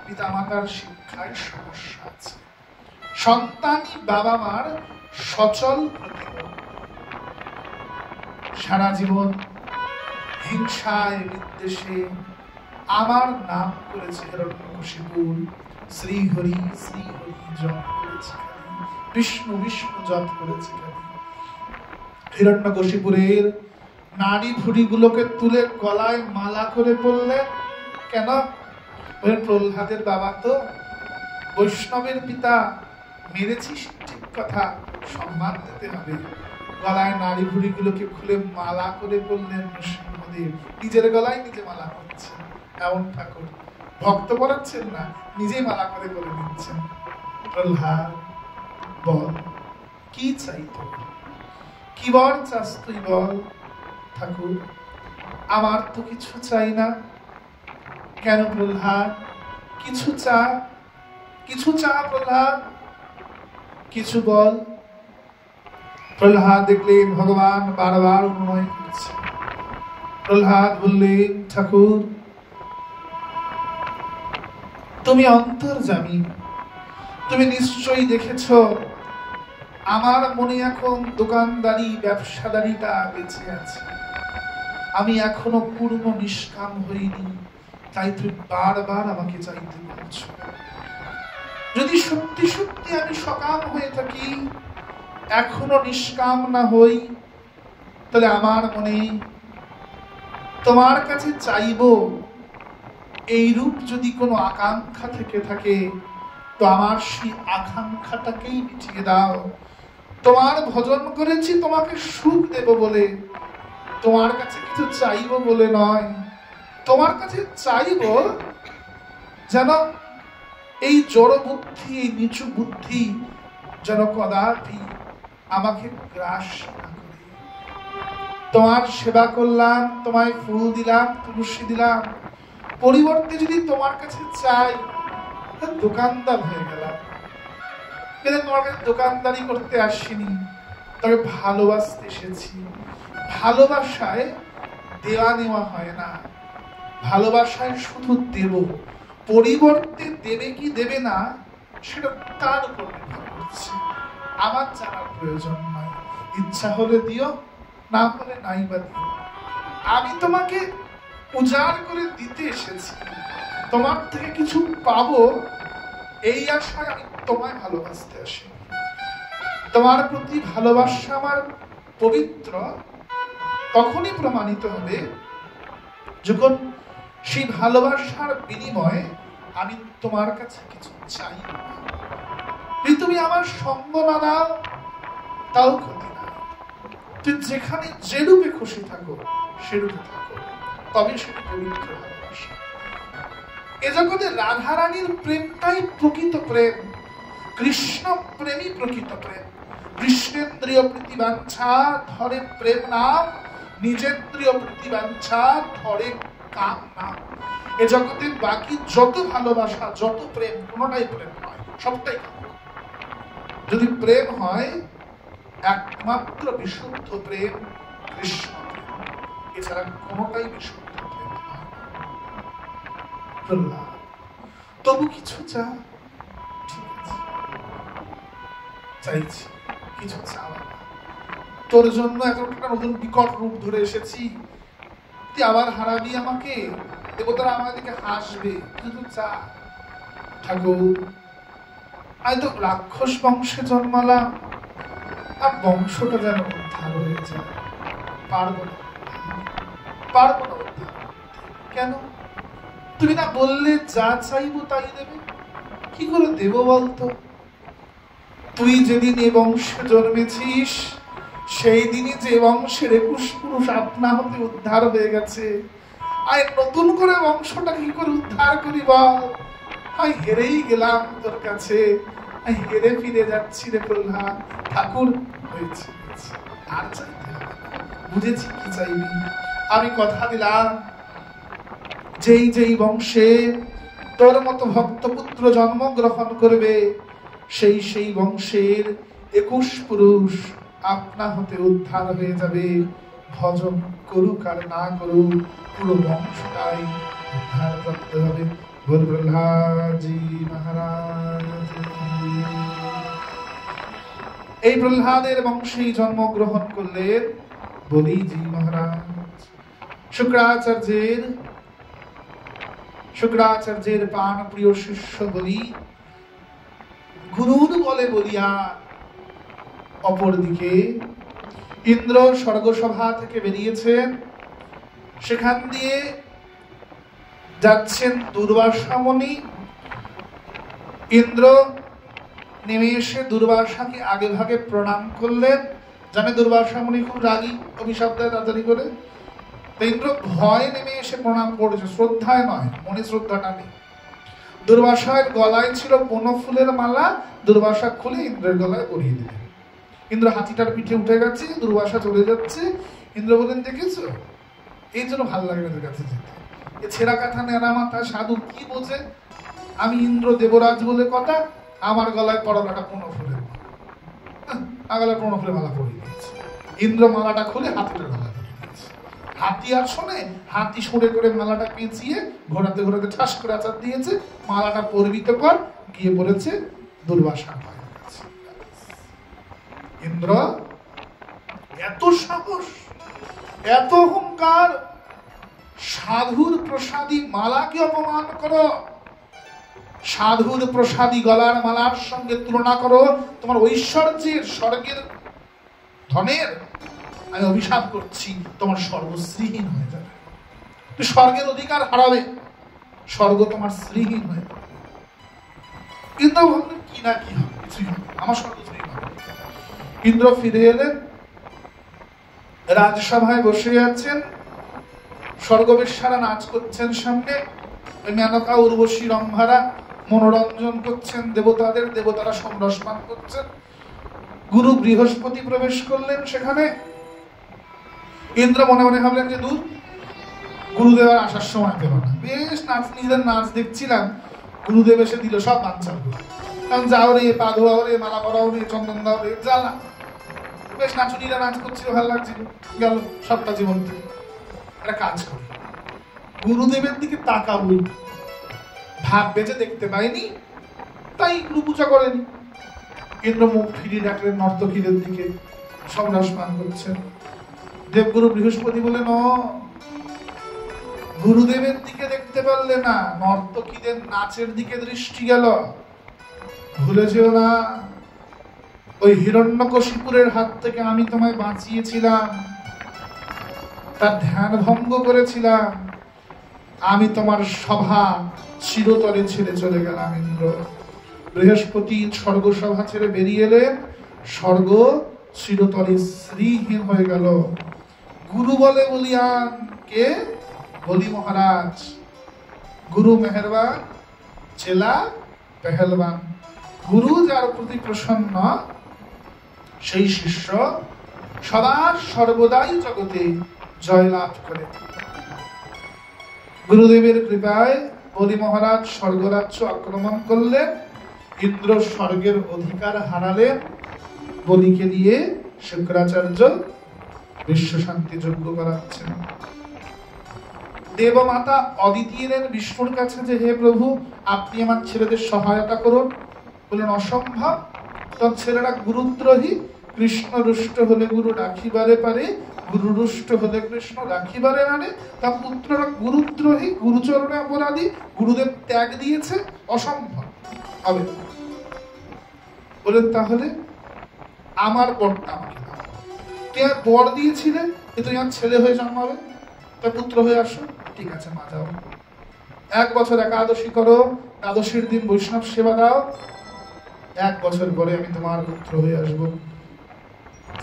পিতামাতার শিক্ষায় সমস্যা আছে। সন্তানই বাবা মার সচল প্রতিরূপ। সারা জীবন হিংসায় বিদ্বেষে আমার নাম করেছে হিরণ্যকশিপুর, শ্রীহরি শ্রীহরি জপ করেছে, বিষ্ণু বিষ্ণু জপ করেছে। হিরণ্যকশিপুরের নারী ভুড়িগুলোকে তুলে গলায় মালা করে পড়লেন কেন? প্রহ্লাদের বাবা তো বৈষ্ণবের পিতা, মেরেছিস ঠিক কথা, সম্মান দিতে হবে। গলায় নারী ভুড়িগুলোকে খুলে মালা করে পড়লেন নৃসিংহদেব। নিজের গলায় নিজে মালা করছেন। এমন ঠাকুর ভক্ত পড়াচ্ছেন না, নিজেই মালা করে নিচ্ছেন। প্রহ্লাদ বল কি চাই তোর? কি বর চাস তুই বল? ঠাকুর আমার তো কিছু চাই না। কেন প্রহ্লাদ? কিছু চা, কিছু চা প্রহ্লাদ, কিছু বল। প্রহ্লাদ দেখলেন ভগবান বারবার অনুনয় করছে। প্রহ্লাদ বললেন ঠাকুর তুমি অন্তর্যামী, তুমি নিশ্চয়ই দেখেছ আমার মনে এখন দোকানদারি ব্যবসাদারিটা বেঁচে আছে। আমি এখনো পূর্ণ নিষ্কাম হইনি, তাই তুমি বারবার আমাকে চাইতে বলছো। যদি সত্যি সত্যি আমি সকাম হয়ে থাকি, এখনো নিষ্কাম না হই, তাহলে আমার মনে তোমার কাছে চাইব এইরূপ যদি কোনো আকাঙ্ক্ষা থেকে থাকে তো আমার সেই আকাঙ্ক্ষাটাকেই মিটিয়ে দাও। তোমার ভজন করেছি তোমাকে সুখ দেব বলে, তোমার কাছে কিছু চাইব বলে নয়। তোমার কাছে চাইব যেন এই জড় বুদ্ধি, এই নিচু বুদ্ধি যেন কদাপি আমাকে গ্রাস না করে। তোমার সেবা করলাম, তোমায় ফুল দিলাম, তুলসী দিলাম, পরিবর্তে যদি তোমার কাছে চাই দোকানদার হয়ে গেলাম। কিন্তু তোমার কাছে দোকানদারি করতে আসিনি, তবে ভালোবাসতে এসেছি। ভালোবাসায় দেওয়া নেওয়া হয় না, ভালোবাসায় শুধু দেব। পরিবর্তে দেবে কি দেবে না সেটা তার উপর নির্ভর করছে, আমার জানার প্রয়োজন নয়। ইচ্ছা হলে দিও, না হলে নাই বা দিও। আমি তোমাকে উজাড় করে দিতে এসেছি, তোমার থেকে কিছু পাবো এই আশায় আমি তোমায় ভালোবাসতে আসি। তোমার প্রতি ভালোবাসা আমার পবিত্র তখনই প্রমাণিত হবে যখন সেই ভালোবাসার বিনিময়ে আমি তোমার কাছে কিছু চাই না। যদি তুমি আমার সঙ্গ না দাও তাও ক্ষতি না, তুই যেখানে যে রূপে খুশি থাকো সেরূপে থাকো, তবে সেটা পবিত্র ভালোবাসা। এ জগতে রাধারানীর প্রেমটাই প্রকৃত প্রেম, কৃষ্ণ প্রেমই প্রকৃত প্রেম। কৃষ্ণেন্দ্রিয় প্রীতিবাঞ্ছা ধরে প্রেম নাম, নিজেন্দ্রিয় প্রীতিবাঞ্ছা ধরে কাম নাম। এ জগতে বাকি যত ভালোবাসা, যত প্রেম, কোনটাই প্রেম নয়, সবটাই কাম। যদি প্রেম হয় একমাত্র বিশুদ্ধ প্রেম কৃষ্ণ প্রেম, এছাড়া কোনটাই বিশুদ্ধ প্রেম নয়। তবু কিছু চা, ঠিক আছে চাইছি, কিছু চাওয়া না। তোর জন্য একটা নতুন বিকট রূপ ধরে এসেছি, তুই আবার হারাবি আমাকে, দেবতারা আমাদেরকে হাসবে, কিন্তু চা। ঠাকুর আমি তো রাক্ষস বংশে জন্মালাম, আর বংশটা যেন উদ্ধার হয়ে যায়। পারবো না, পারবো না উদ্ধার। কেন? তুমি না বললে যা চাইবো তাই দেবে? কি করে দেব বলতো? তুই যেদিন এ বংশে জন্মেছিস সেই দিনই যে বংশের 21 পুরুষ আপনা হতে উদ্ধার হয়ে গেছে, আর নতুন করে বংশটা কি করে উদ্ধার করি বল? হয় হেরেই গেলাম তোর কাছে, হেরে ফিরে যাচ্ছি রে প্রহ্লাদ, ঠাকুর হয়েছে, আর চাইতে হবে না, বুঝেছি কি চাইবি। আমি কথা দিলাম যেই যেই বংশে তোর মতো ভক্তপুত্র জন্মগ্রহণ করবে, সেই সেই বংশের 21 পুরুষ আপনা হতে উদ্ধার হয়ে যাবে। ভজন করুক আর না করুক, পুরো বংশটাই উদ্ধার করতে হবে। বল প্রহ্লাদজি মহারাজ। এই প্রহ্লাদের বংশেই জন্মগ্রহণ করলেন বলিজি মহারাজ। শুক্রাচার্যের প্রাণ প্রিয় শিষ্য বলি, গুরুর বলে বলিয়া অপরদিকে ইন্দ্র স্বর্গসভা থেকে বেরিয়েছেন, সেখান দিয়ে যাচ্ছেন দুর্বাসা মুনি। ইন্দ্র নেমে এসে দুর্বাসাকে আগে ভাগে প্রণাম করলেন। জানে দুর্বাসা মুনি খুব রাগী, অভিশাপ দেয় তাড়াতাড়ি করে। ইন্দ্র ভয় নেমে এসে প্রণাম করেছে, শ্রদ্ধায় নয়, মনে শ্রদ্ধাটা নেই। দুর্বাসার গলায় ছিল বনফুলের মালা, দুর্বাসা খুলে ইন্দ্রের গলায় পরিয়ে দিলেন। ইন্দ্র হাতিটার পিঠে উঠে গেছে, দুর্বাসা চলে যাচ্ছে। ইন্দ্র বলেন, দেখেছো, এই জন্য ভালো লাগে না কাছে যেতে। এ ছেঁড়া কাঁথা নেড়া মাথা সাধু কি বোঝে? আমি ইন্দ্র দেবরাজ বলে কথা, আমার গলায় পড়াটা বনফুলের মালা, গলায় বনফুলের মালা পরিয়ে দিয়েছে। ইন্দ্র মালাটা খুলে হাতিটার গলায় দিয়ে দিয়েছে। হাতি আর শোনে, হাতি সরে করে মালাটা পেঁচিয়ে ঘোরাতে ঘোরাতে ঠাস করে আচার দিয়েছে। মালাটা পরিহিত পর গিয়ে পড়েছে দুর্বাসার পায়ের কাছে। ইন্দ্র এত সাহস, এত অহংকার, সাধুর প্রসাদী মালাকে অপমান করো, সাধুর প্রসাদী গলার মালার সঙ্গে তুলনা করো, তোমার ঐশ্বর্যের, স্বর্গের ধনের আমি অভিশাপ করছি, তোমার স্বর্গ শ্রীহীন হয়ে যাবে। স্বর্গের অধিকার হারাবে, স্বর্গ তোমার শ্রীহীন হয়ে যাবে। ইন্দ্র ভাবলেন কি না কি হবে, কিছুই হবে, আমার স্বর্গ শ্রীহীন হবে। ইন্দ্র ফিরে এলেন, রাজসভায় বসে আছেন, স্বর্গবেশ্যারা নাচ করছেন সামনে, মেনকা উর্বশী রম্ভারা মনোরঞ্জন করছেন দেবতাদের, দেবতারা সমরস পান করছেন। গুরু বৃহস্পতি প্রবেশ করলেন সেখানে। ইন্দ্র মনে মনে ভাবলেন যে দূর, গুরুদেব আর আসার সময় পেল না, বেশ নাচ, নিজেদের নাচ দেখছিলাম, গুরুদেব এসে দিল সব বাঞ্চাল করে, কারণ যাও রে, পা ধোয়াও রে, মালা পরাও রে, চন্দন দাও রে, জ্বালা। বেশ নাচুনিরা নাচ করছিল, ভালো লাগছিল, গেল সবটা জীবন থেকে। একটা কাজ করি, গুরুদেবের দিকে তাকাবই, ভাববে যে দেখতে পাইনি, তাই গুরু পূজা করেনি। ইন্দ্র মুখ ফিরিয়ে রাখলেন নর্তকীদের দিকে, সব রস পান করছেন। দেবগুরু বৃহস্পতি বলেন, ও গুরুদেবের দিকে দেখতে পারলে না, নর্তকীদের নাচের দিকে দৃষ্টি গেল। ভুলে যেও না, ওই হিরণ্যকশিপুরের হাত থেকে আমি তোমায় বাঁচিয়েছিলাম, তার ধ্যান ভঙ্গ করেছিলাম, আমি তোমার সভা চিরতরে ছেড়ে চলে গেলাম। ইন্দ্র বৃহস্পতি স্বর্গসভা ছেড়ে বেরিয়ে এলেন, স্বর্গ চিরতরে শ্রীহীন হয়ে গেল। গুরু বলে বলিয়ান কে? বলি মহারাজ। গুরু মেহেরবান, চেলা পেহেলবান। গুরু যার প্রতি প্রসন্ন, সেই শিষ্য সদা সর্বদাই জগতে জয়লাভ করে। গুরুদেবের কৃপায় বলি মহারাজ স্বর্গরাজ্য আক্রমণ করলেন, ইন্দ্র স্বর্গের অধিকার হারালেন। বলিকে দিয়ে শুক্রাচার্য বিশ্ব শান্তি যজ্ঞ করাচ্ছেন। দেবমাতা অদিতি এলেন বিষ্ণুর কাছে যে, হে প্রভু, আপনি আমার ছেলেদের সহায়তা করুন। বললেন, অসম্ভব, তোর ছেলেরা গুরুদ্রোহী, কৃষ্ণ রুষ্ট হলে গুরু রাখিবারে পারে, গুরু রুষ্ট হলে কৃষ্ণ রাখিবারে মানে, তার পুত্ররা গুরুদ্রোহী, গুরুচরণে অপরাধী, গুরুদেব ত্যাগ দিয়েছে, অসম্ভব হবে। বলেন, তাহলে আমার বরটা আমাকে দাও। তুই আমার বর দিয়েছিলে, তুমি আমার ছেলে হয়ে জন্মাবে, তার পুত্র হয়ে আসো। ঠিক আছে মা, যাও। 1 বছর একাদশী করো, একাদশীর দিন বৈষ্ণব সেবা দাও, 1 বছর পরে আমি তোমার পুত্র হয়ে আসবো।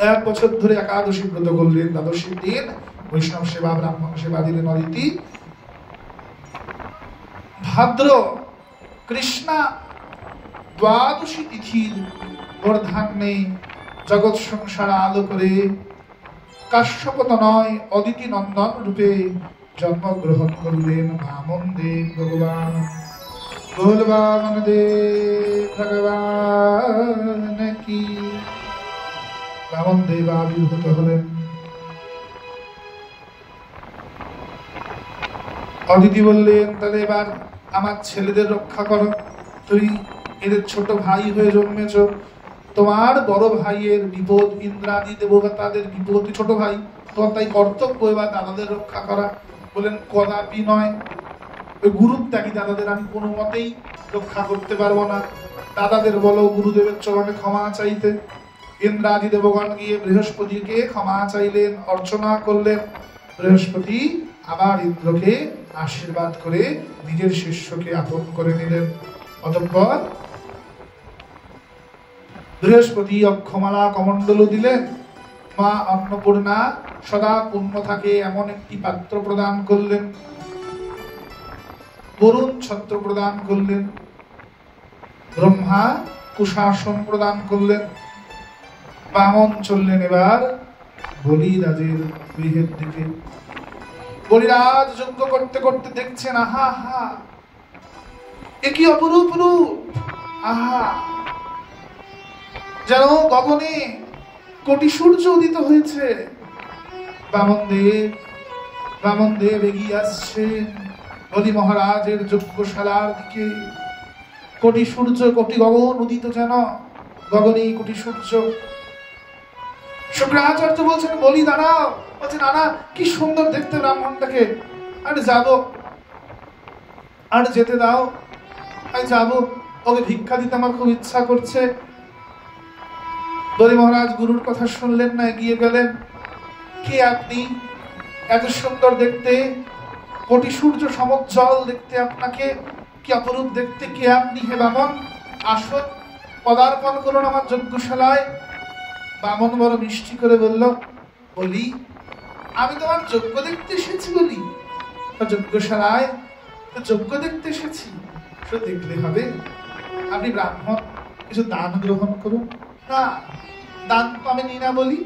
1 বছর ধরে একাদশী ব্রত করলেন, দ্বাদশীর দিন বৈষ্ণব সেবা, ব্রাহ্মণ সেবা দিলেন অদিতি। ভাদ্র কৃষ্ণা দ্বাদশী তিথির বর্ধান্নে জগৎ সংসার আলো করে কাশ্যপত নয় অদিতি নন্দন রূপে জন্মগ্রহণ করলেন বামন দেব ভগবান। বলবামন দেব ভগবান কি। বামন দেব আবির্ভূত হলেন। অদিতি বললেন, তাহলে এবার আমার ছেলেদের রক্ষা করো, তুই এদের ছোট ভাই হয়ে জন্মেছ, তোমার বড় ভাইয়ের বিপদ, ইন্দ্রাদি দেবতাদের বিপদ, ছোট ভাই, তোমার তাই কর্তব্য এবার দাদাদের রক্ষা করা। বলেন কদাপি নয়, ওই গুরুত্যাগী দাদাদের আমি কোনো মতেই রক্ষা করতে পারবো না। দাদাদের বলো গুরুদেবের চরণে ক্ষমা চাইতে। ইন্দ্রাদি দেবগণ গিয়ে বৃহস্পতিকে ক্ষমা চাইলেন, অর্চনা করলেন। বৃহস্পতি আবার ইন্দ্রকে আশীর্বাদ করে নিজের শিষ্যকে আপন করে নিলেন। অতঃপর বৃহস্পতি অক্ষমালা কমণ্ডল দিলেন। মা অন্নপূর্ণা সদা পূর্ণ থাকে এমন একটি পাত্র প্রদান করলেন। বরুণ ছত্র প্রদান করলেন। ব্রহ্মা কুশাসন প্রদান করলেন। বামন চললেন এবার বলিরাজের গৃহের দিকে। বলিরাজ যজ্ঞ করতে করতে দেখছেন, আহা হা, এ কি অপরূপ রূপ, আহা, যেন গগনে কোটি সূর্য উদিত হয়েছে। বামন দেব এগিয়ে আসছেন বলি মহারাজের যজ্ঞশালার দিকে। কোটি সূর্য, কোটি গগন উদিত, যেন গগনে কোটি সূর্য। শুক্রাচার্য বলছেন, বলি দাঁড়াও। বলছেন, নানা কি সুন্দর দেখতে ব্রাহ্মণটাকে, আর যাবো, আর যেতে দাও, আমি যাবো, ওকে ভিক্ষা দিতে আমার খুব ইচ্ছা করছে। বলি মহারাজ গুরুর কথা শুনলেন না, এগিয়ে গেলেন। কে আপনি? এত সুন্দর দেখতে, কোটি সূর্য সমুজ্জ্বল দেখতে আপনাকে, কি অপরূপ দেখতে, কে আপনি হে বামন? আসুন, পদার্পণ করুন আমার যজ্ঞশালায়। বামন বড় মিষ্টি করে বলল, বলি আমি তোমার যজ্ঞ দেখতে এসেছি। বলি যজ্ঞশালায় তো যজ্ঞ দেখতে এসেছি, শুধু দেখলে হবে? আপনি ব্রাহ্মণ, কিছু দান গ্রহণ করুন। না, দান তো আমি নি না। বলি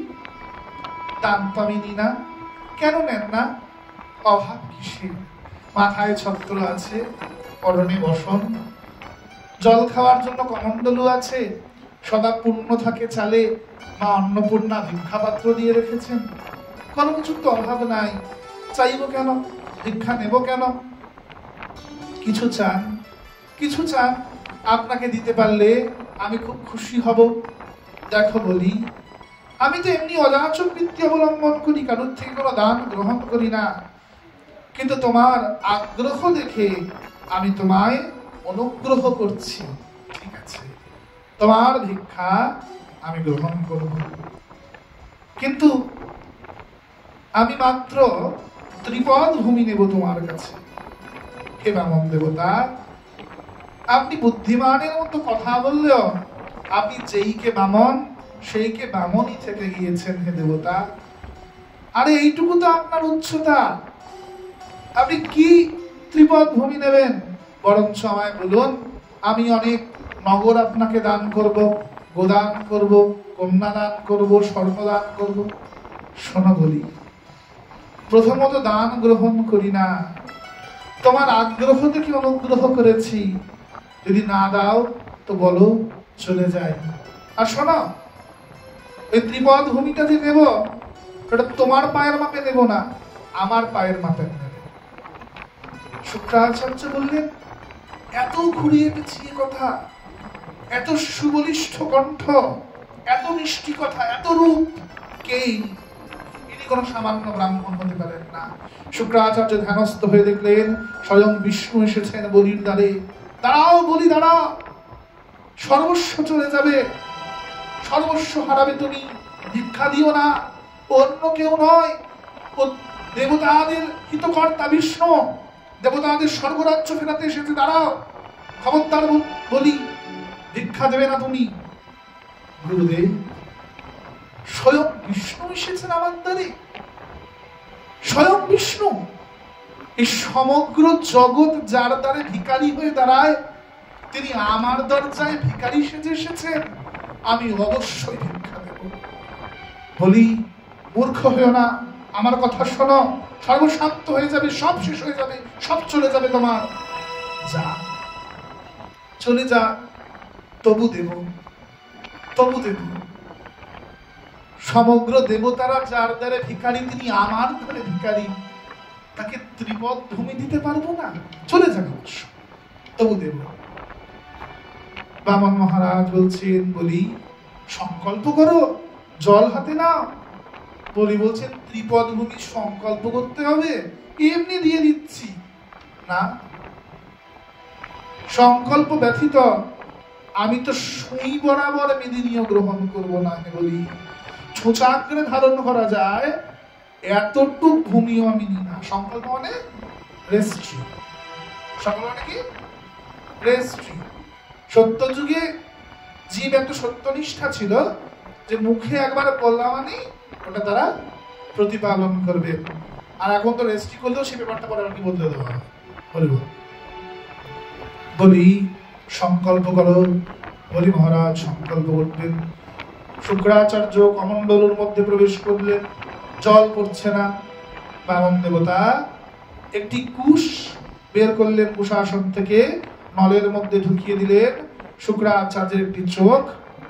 দান তো আমি নি না। কেন নেন না? অভাব কিসে? মাথায় ছত্র আছে, পরনে বসন, জল খাওয়ার জন্য কমণ্ডলু আছে, সদা পূর্ণ থাকে চালে। মা অন্নপূর্ণা ভিক্ষাপাত্র দিয়ে রেখেছেন, কোনো কিছুর তো অভাব নাই। চাইব কেন? ভিক্ষা নেব কেন? কিছু চান? কিছু চান, আপনাকে দিতে পারলে আমি খুব খুশি হব। দেখো বলি, আমি তো এমনি অযাচক বৃত্তি অবলম্বন করি, কারোর থেকে কোনো দান গ্রহণ করি না, কিন্তু তোমার আগ্রহ দেখে আমি তোমায় অনুগ্রহ করছি। ঠিক আছে, তোমার ভিক্ষা আমি গ্রহণ করব, কিন্তু আমি মাত্র ত্রিপদ ভূমি নেব তোমার কাছে। হে বামন দেবতা, আপনি বুদ্ধিমানের মতো কথা বললেও আপনি যেইকে বামন সেইকে বামনই থেকে গিয়েছেন হে দেবতা। আরে এইটুকু তো আপনার উচ্চতা, আপনি কি ত্রিপদ ভূমি নেবেন? বরঞ্চ আমায় বলুন, আমি অনেক নগর আপনাকে দান করব, গোদান করব, কন্যা দান করব, স্বর্ণদান করব। শোনো বলি, প্রথমত দান গ্রহণ করি না, তোমার আগ্রহ থেকে অনুগ্রহ করেছি। যদি না দাও তো বলো, চলে যায়। আর শোনো, ওই ত্রিপদ ভূমিটা যে নেব, সেটা তোমার পায়ের মাপে নেব না, আমার পায়ের মাপে নেব। শুক্রাচার্য বললেন, এত ঘুরিয়ে পেঁচিয়ে কথা, এত সুবলিষ্ঠ কণ্ঠ, এত মিষ্টি কথা, এত রূপ, কেই ইনি কোন সামান্য ব্রাহ্মণ হতে পারেন না। শুক্রাচার্য ধ্যানস্থ হয়ে দেখলেন স্বয়ং বিষ্ণু এসেছেন বলির দ্বারে। দাঁড়াও বলি, দাঁড়াও, সর্বস্ব চলে যাবে, সর্বস্ব হারাবে তুমি, ভিক্ষা দিও না, অন্য কেউ নয়, ও দেবতাদের হিতকর্তা বিষ্ণু, দেবতাদের স্বর্গরাজ্য ফেরাতে এসেছে। দাঁড়াও, খবরদার বলি, ভিক্ষা দেবে না তুমি। গুরুদেব, স্বয়ং বিষ্ণু এসেছেন আমার দ্বারে, স্বয়ং বিষ্ণু। এই সমগ্র জগৎ যার দ্বারে ভিখারি হয়ে দাঁড়ায়, তিনি আমার দরজায় ভিখারি সেজে এসেছেন, আমি অবশ্যই ভিক্ষা দেব। বলি মূর্খ হয়েও না, আমার কথা শোনো, সর্বশান্ত হয়ে যাবে, সব শেষ হয়ে যাবে, সব চলে যাবে তোমার। যা, চলে যা, তবু দেব, তবু দেব। সমগ্র দেবতারা যার দ্বারে ভিখারি, তিনি আমার দ্বারে ভিখারি, তাকে ত্রিপদ ভূমি দিতে পারবো না? চলে যাবে অবশ্য, তবু দেব। বামন মহারাজ বলছেন, বলি সংকল্প করো, জল হাতে নাও। বলি বলছেন, ত্রিপদ ভূমি সংকল্প করতে হবে? এমনি দিয়ে দিচ্ছি না, সংকল্প ব্যথিত আমি তো সুই বরাবর মেদিনীয় গ্রহণ করব না। বলি ছোচাগ্রে ধারণ করা যায় এতটুক ভূমিও আমি নি না। সংকল্প মানে রেস্ট্রি, সংকল্প মানে কি? রেস্ট্রি। সত্য যুগে জীব এত সত্যনিষ্ঠা ছিল যে মুখে একবার বললাম মানে ওটা তারা প্রতিপালন করবে। আর এখন তো রেস্ট্রি করলেও সে ব্যাপারটা পরে আর কি বদলে দেওয়া বলবো। বলি সংকল্প করো। বলি মহারাজ সংকল্প করতেন। শুক্রাচার্য কমণ্ডলুর মধ্যে প্রবেশ করলেন, জল পড়ছে না। বামন দেবতা একটি কুশ বের করলেন কুশাসন থেকে, নলের মধ্যে ঢুকিয়ে দিলেন। শুক্রাচার্যের একটি চোখ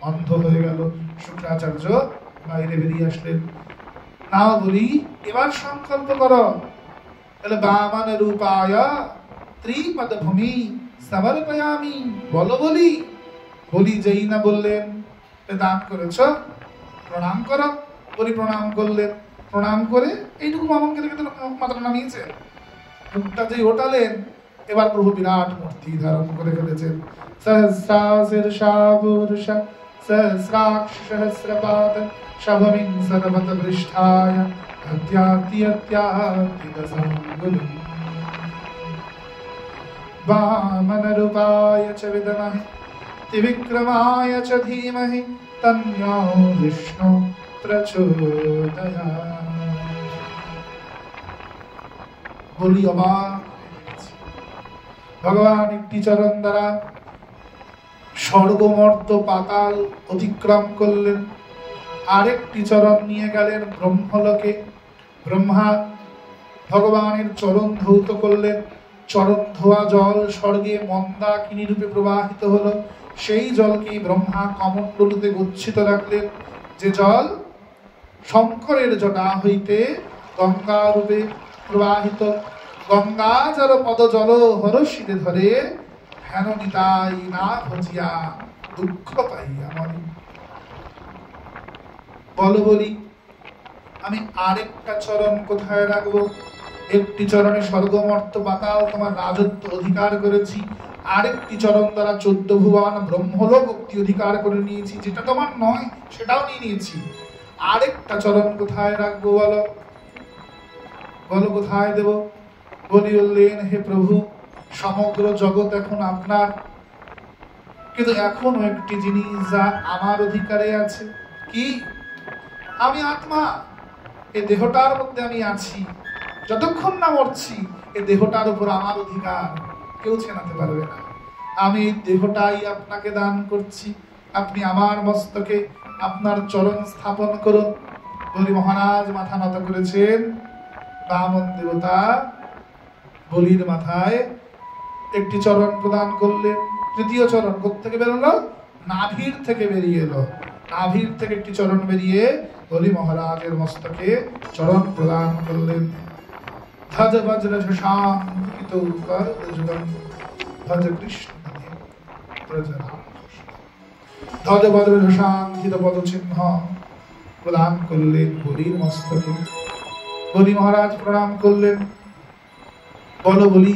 অন্ধ হয়ে গেল। শুক্রাচার্য বাইরে বেরিয়ে আসলেন। নাও বলি এবার সংকল্প করো। তাহলে বামন রূপায় ত্রিপদ ভূমি সমর্পয়ামি, বলো বলি। বলি যেই না বললেন দান করেছ, প্রণাম করো। বলি প্রণাম করলেন। প্রণাম করে এইটুকু বামনকে দেখে মাত্র নামিয়েছে, মুখটা যেই ওঠালেন, এবার প্রভু বিরাট মূর্তি ধারণ করে ফেলেছেন। সহস্রাশীর্ষা পুরুষা সহস্রাক্ষ সহস্রপাদ শভমিং সর্বত পৃষ্ঠায় অত্যাতি অত্যাতি দশাঙ্গুলম वामन रूपाय च विद्महे त्रिविक्रमाय च धीमहि तन्नो विष्णु प्रचोदयात्। বলি অবাক ভগবান একটি চরণ দ্বারা স্বর্গমর্ত পাতাল অতিক্রম করলেন, আরেকটি চরণ নিয়ে গেলেন ব্রহ্মলোকে। ব্রহ্মা ভগবানের চরণ ধৌত করলেন। চরণ ধোয়া জল স্বর্গে মন্দাকিনী রূপে প্রবাহিত হলো। সেই জলকে ব্রহ্মা কমণ্ডলুতে গচ্ছিত রাখলেন, যে জল শঙ্করের জটা হইতে গঙ্গা রূপে প্রবাহিত। গঙ্গা জল পদ জল হরষিতে ধরে হেন নিতাই না ভজিয়া দুঃখ পাইয়া মরে। বলো বলি আমি আরেকটা চরণ কোথায় রাখবো? একটি চরণে স্বর্গমর্ত পাতাল তোমার রাজত্ব অধিকার করেছি, আরেকটি চরণ দ্বারা 14 ভুবন ব্রহ্মলোক মুক্তি অধিকার করে নিয়েছি। যেটা তোমার নয় সেটাও নিয়ে নিয়েছি। আরেকটা চরণ কোথায় রাখবো বলো? বলো কোথায় দেব? বলি বললেন, হে প্রভু সমগ্র জগৎ এখন আপনার, কিন্তু এখনো একটি জিনিস যা আমার অধিকারে আছে। কি? আমি আত্মা, এই দেহটার মধ্যে আমি আছি। যতক্ষণ না মরছি এই দেহটার উপর আমার অধিকার কেউ ছেনাতে পারবে না। আমি এই দেহটাই আপনাকে দান করছি, আপনি আমার মস্তকে আপনার চরণ স্থাপন করুন। বলি মহারাজ মাথা নত করেছেন। বামন দেবতা বলির মাথায় একটি চরণ প্রদান করলেন। তৃতীয় চরণ কোত্থেকে বেরোলো? নাভির থেকে বেরিয়ে এলো। নাভির থেকে একটি চরণ বেরিয়ে বলি মহারাজের মস্তকে চরণ প্রদান করলেন। ভজ বজ্র শশাঙ্কিত করযুগম ভজ কৃষ্ণ ধ্বজ বজ্র শশাঙ্কিত পদচিহ্ন প্রদান করলেন বলির মস্তকে। বলি মহারাজ প্রণাম করলেন। বলো বলি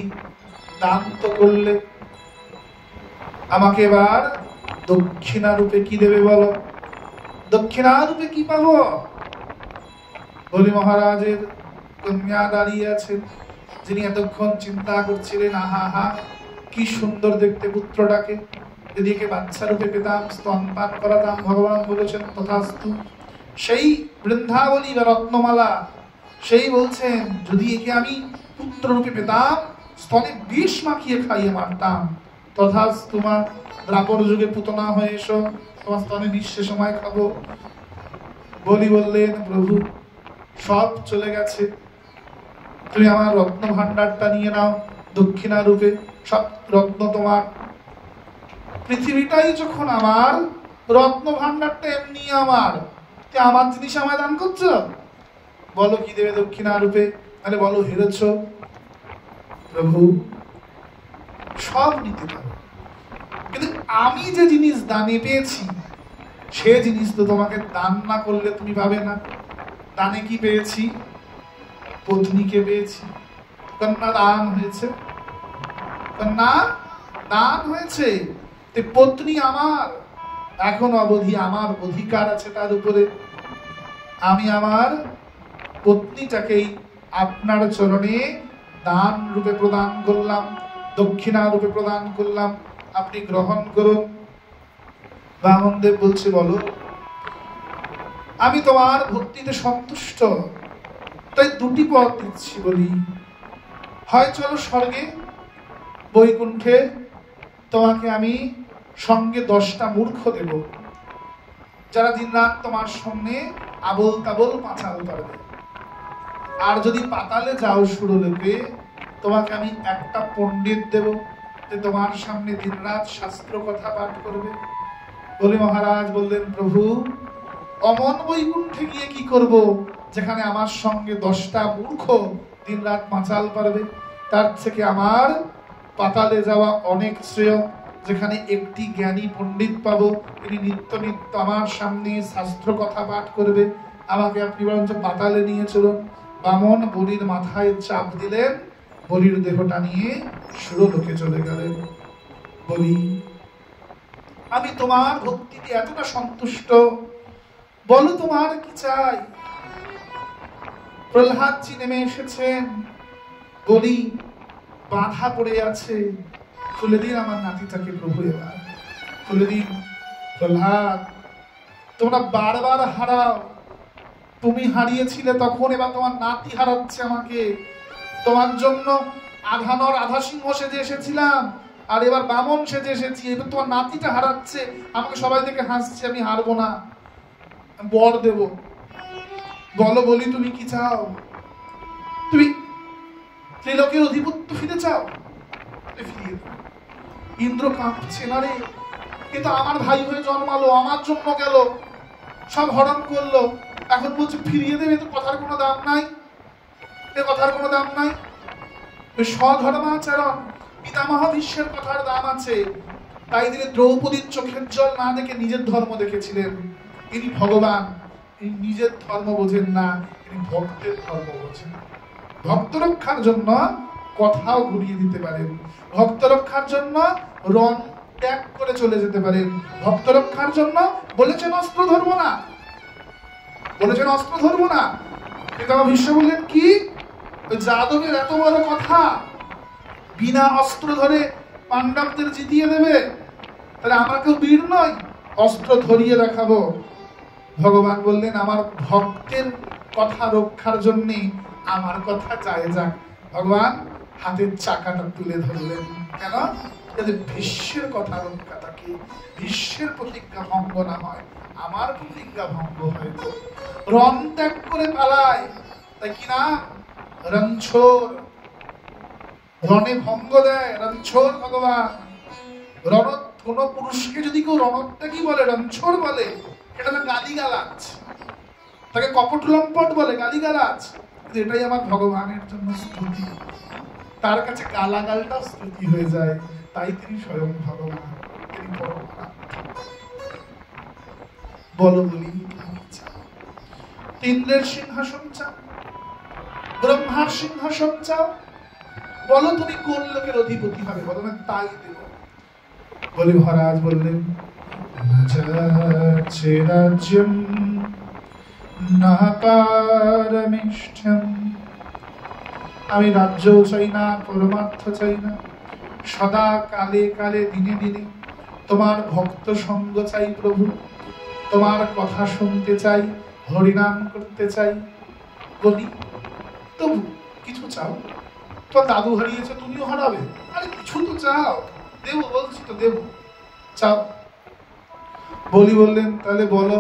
দান তো করলে, আমাকে এবার দক্ষিণা রূপে কি দেবে বলো? দক্ষিণা রূপে কি পাবো? বলি মহারাজের কন্যা দাঁড়িয়ে আছেন, যিনি এতক্ষণ চিন্তা করছিলেন, আহা হা কি সুন্দর দেখতে পুত্রটাকে, যদি একে বাচ্চা রূপে পেতাম, স্তনপান করাতাম। ভগবান বলেছেন তথাস্তু। সেই বৃন্দাবলী বা রত্নমালা সেই বলছেন, যদি একে আমি পুত্র রূপে পেতাম, স্তনে বিষ মাখিয়ে খাইয়ে মারতাম। তথাস্তু মা, দ্রাপর যুগে পুতনা হয়ে এসো, তোমার স্তনে নিঃশেষ সময় খাবো। বলি বললেন, প্রভু সব চলে গেছে, তুমি আমার রত্ন ভান্ডারটা নিয়ে নাও দক্ষিণা রূপে, সব রত্ন তোমার। পৃথিবীটাই যখন আমার, রত্ন ভান্ডারটা এমনি আমার, আমার জিনিস আমায় দান করছো, বলো কি দেবে দক্ষিণা রূপে, আরে বলো হেরেছ। প্রভু সব নিতে পারো, কিন্তু আমি যে জিনিস দানে পেয়েছি সে জিনিস তো তোমাকে দান না করলে তুমি পাবে না। দানে কি পেয়েছি? পত্নীকে পেয়েছি, কন্যা দান হয়েছে, কন্যা দান হয়েছে। পত্নী আমার, এখন অবধি আমার অধিকার আছে তার উপরে। আমি আমার পত্নীটাকেই আপনার চরণে দান রূপে প্রদান করলাম, দক্ষিণা রূপে প্রদান করলাম, আপনি গ্রহণ করুন। বামনদেব বলছে, বলো আমি তোমার ভক্তিতে সন্তুষ্ট, তাই দুটি পথ দিচ্ছি বলি। হয় চলো স্বর্গে, বৈকুণ্ঠে তোমাকে আমি সঙ্গে 10টা মূর্খ দেব, যারা দিন রাত তোমার সামনে আবল তাবল পাঁচাল পারবে। আর যদি পাতালে যাও সুরলোকে, তোমাকে আমি একটা পণ্ডিত দেব, যে তোমার সামনে দিন রাত শাস্ত্র কথা পাঠ করবে। বলি মহারাজ বললেন, প্রভু অমন বৈকুণ্ঠে গিয়ে কি করব, যেখানে আমার সঙ্গে 10টা মূর্খ দিন রাত পাঁচাল পারবে? তার থেকে আমার পাতালে যাওয়া অনেক শ্রেয়, যেখানে একটি জ্ঞানী পণ্ডিত পাবো, তিনি নিত্য নিত্য আমার সামনে শাস্ত্র কথা পাঠ করবে। আমাকে আপনি বরঞ্চ পাতালে নিয়ে চলুন। বামন বলির মাথায় চাপ দিলেন, বলির দেহটা নিয়ে সুরলোকে চলে গেলেন। বলি আমি তোমার ভক্তিতে এতটা সন্তুষ্ট, বলো তোমার কি চাই? প্রহ্লাদজি নেমে এসেছেন, বলি বাধা পড়ে আছে, খুলে দিন আমার নাতিটাকে প্রভু, এবার খুলে দিন। প্রহ্লাদ তোমরা বারবার হারাও, তুমি হারিয়েছিলে তখন, এবার তোমার নাতি হারাচ্ছে আমাকে। তোমার জন্য আধানর আধা সিংহ সেজে এসেছিলাম, আর এবার বামন সেজে এসেছি, এবার তোমার নাতিটা হারাচ্ছে আমাকে, সবাই দেখে হাসছে, আমি হারবো না, বর দেব। বলো বলি তুমি কি চাও? তুমি ত্রিলোকের অধিপত্য ফিরে চাও? ফিরিয়ে দাও। ইন্দ্র কাঁপছে, না রে, কিন্তু আমার ভাই হয়ে জন্মালো, আমার জন্য গেল, সব হরণ করলো, এখন বলছে ফিরিয়ে দেবে, তো কথার কোনো দাম নাই, এ কথার কোনো দাম নাই। স্বধর্মাচরণ, পিতামহ ভীষ্মের কথার দাম আছে। তাই তিনি দ্রৌপদীর চোখের জল না দেখে নিজের ধর্ম দেখেছিলেন। ইনি ভগবান, ইনি নিজের ধর্ম বোঝেন না, ইনি ভক্তের ধর্ম বোঝেন। ভক্ত রক্ষার জন্য কথাও ঘুরিয়ে দিতে পারেন, ভক্ত রক্ষার জন্য রণ ত্যাগ করে চলে যেতে পারেন, ভক্ত রক্ষার জন্য বলেছেন অস্ত্র ধরবো না, বলেছেন অস্ত্র ধরবো না। পিতামহ ভীষ্ম বললেন কি, যাদবের এত বড় কথা, বিনা অস্ত্র ধরে পাণ্ডবদের জিতিয়ে দেবে, তাহলে আমরা কেউ বীর নই, অস্ত্র ধরিয়ে দেখাবো। ভগবান বললেন, আমার ভক্তের কথা রক্ষার জন্য আমার কথা চায় যাক। ভগবান হাতের চাকাটা তুলে ধরলেন, কেন? যাতে ভীষ্মের কথা রক্ষা থাকে, ভীষ্মের প্রতিজ্ঞা ভঙ্গ না হয়, আমার প্রতিজ্ঞা ভঙ্গ হয়। রণ ত্যাগ করে পালায়, তাই কি না? রণছোড়, রণে ভঙ্গ দেয়, রণছোড় ভগবান। রণ, কোন পুরুষকে যদি কেউ রণত্যাগী বলে, রণছোড় বলে, এটা তো গালিগালাজ, তাকে কপট লম্পট বলে, গালিগালাজ। এটাই আমার ভগবানের জন্য স্তুতি, তার কাছে গালাগালটাও স্তুতি হয়ে যায়, তাই তিনি স্বয়ং ভগবান, তিনি পরমাত্মা। বলো বলি ইন্দ্রের সিংহাসন চাও, ব্রহ্মার সিংহাসন চাও, বলো তুমি কোন লোকের অধিপতি হবে, বলো না তাই দেব। বলি মহারাজ বললেন, রাজ্যম না পারমিষ্ঠম, আমি রাজ্য চাই না, পরমার্থ চাই না, সদা কালে কালে দিনে দিনে তোমার ভক্ত সঙ্গ চাই প্রভু, তোমার কথা শুনতে চাই, হরিনাম করতে চাই। বলি তবু কিছু চাও, তোমার দাদু হারিয়েছে, তুমিও হারাবে, আরে কিছু তো চাও। দেবো, বলছি তো দেবো, চাও। বলি বললেন, তাহলে বলো,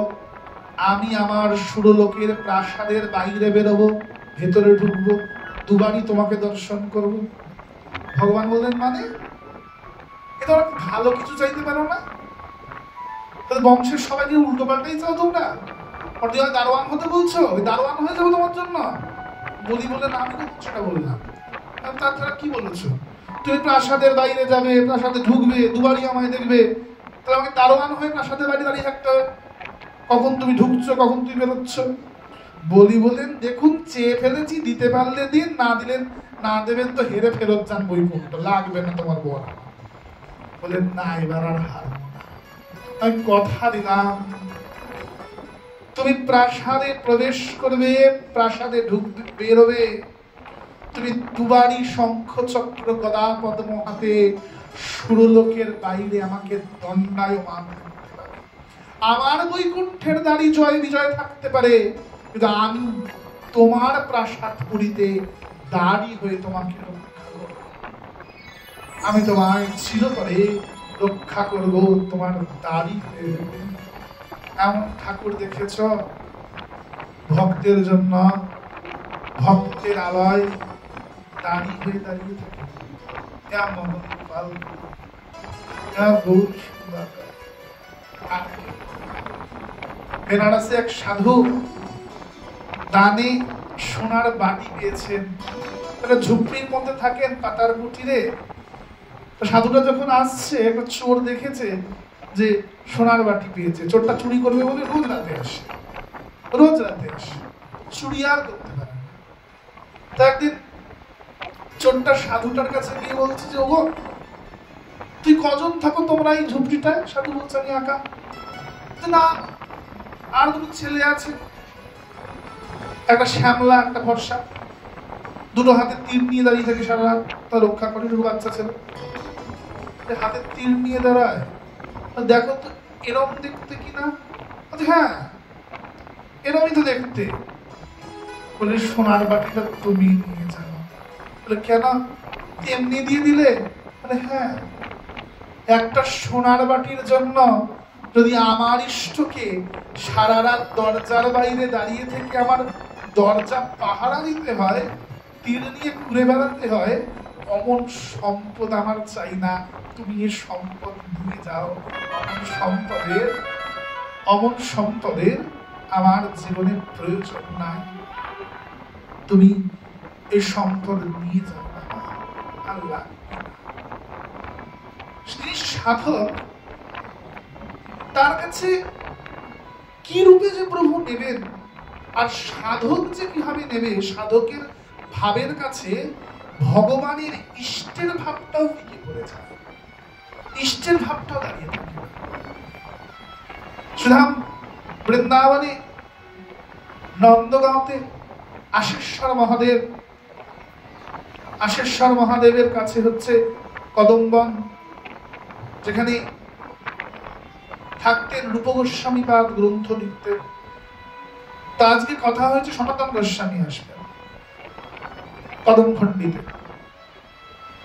আমি আমার সুরলোকের প্রাসাদের বাইরে বেরোবো, ভেতরে ঢুকবো, দুবারই তোমাকে দর্শন করব। ভগবান বললেন, মানে এটা ভালো কিছু চাইতে পারো না? তাহলে বংশের সবাইকে উল্টো পাল্টাই চাও তোমরা? দারোয়ান হতে বলছো, দারোয়ান হয়ে যাবো তোমার জন্য? বলি বললেন, আমি তো সেটা বললাম, তাছাড়া কি বলেছো? তুমি প্রাসাদের বাইরে যাবে, প্রাসাদে ঢুকবে, দুবারই আমায় দেখবে, তাহলে আমাকে দারোয়ান হয়ে প্রাসাদের বাইরে দাঁড়িয়ে থাকতে হবে? কখন তুমি ঢুকছো, কখন তুমি বেরোচ্ছ? বলি বলেন, দেখুন চেয়ে ফেলেছি, দিতে পারলে দিন, না দিলেন না দেবেন তো হেরে ফেরত যান, বৈকুণ্ঠ লাগবে না তোমার বর। বলেন, না এবার আর হারবো না, আমি কথা দিলাম। তুমি প্রাসাদে প্রবেশ করবে, প্রাসাদে ঢুকবে, বেরোবে, তুমি দুবারই শঙ্খ চক্র গদা পদ্ম হাতে সুরলোকের বাইরে আমাকে দণ্ডায়মান করতে পারে। আমার বৈকুণ্ঠের দাড়ি জয় বিজয় থাকতে পারে, কিন্তু আমি তোমার প্রাসাদ পুরীতে দাড়ি হয়ে তোমাকে রক্ষা করব। আমি তোমায় চিরতরে রক্ষা করব, তোমার দাড়ি হয়ে। এমন ঠাকুর দেখেছ? ভক্তের জন্য, ভক্তের আলয় দাড়ি হয়ে দাঁড়িয়ে থাকে। কেমন বেনারসে এক সাধু দানে সোনার বাটি পেয়েছেন। তারা ঝুপড়ির মধ্যে থাকেন, পাতার কুটিরে। সাধুটা যখন আসছে, একটা চোর দেখেছে যে সোনার বাটি পেয়েছে, চোরটা চুরি করবে বলে রোজ রাতে আসে, রোজ রাতে আসে, চুরি আর করতে পারে না। তা একদিন চোরটা সাধুটার কাছে গিয়ে বলছে যে, ওগো তুই কজন থাকো তোমরা এই ঝুপড়িটায়? সাধু বলছে, আমি একা। না, আর দুটো ছেলে আছে, একটা শ্যামলা, একটা ভরসা, দুটো হাতে তীর নিয়ে দাঁড়িয়ে থাকে সারা রাত, তা রক্ষা করে। দুটো বাচ্চা ছেলে হাতে তীর নিয়ে দাঁড়ায়, দেখো তো এরম দেখতে কিনা? হ্যাঁ এরমই তো দেখতে। বলে, সোনার বাটিটা তুমি নিয়ে যাও। বলে, কেন, এমনি দিয়ে দিলে? বলে, হ্যাঁ, একটা সোনার বাটির জন্য যদি আমার ইষ্টকে সারা রাত দরজার বাইরে দাঁড়িয়ে থেকে আমার দরজা পাহারা দিতে হয়, তীর নিয়ে ঘুরে বেড়াতে হয়, অমন সম্পদ আমার চাই না। তুমি এই সম্পদ দিয়ে যাও, অমন সম্পদের আমার জীবনে প্রয়োজন নাই। তুমি এই সম্পদ নিয়ে যাও না। আল্লাহ সাধক, তার কাছে কি রূপে যে প্রভু নেবেন, আর সাধক যে কিভাবে নেবে, সাধকের ভাবের কাছে ভগবানের ইষ্টের ভাবটাও ফিকে পড়ে যায়, ইষ্টের ভাবটাও দাঁড়িয়ে থাকে। সুধাম বৃন্দাবনে নন্দগাঁওতে আশেশ্বর মহাদেবের কাছে হচ্ছে কদম্বন, যেখানে থাকতেন রূপ গোস্বামী পাদ গ্রন্থ লিখতেন। তা আজকে কথা হয়েছে সনাতন গোস্বামী আসবেন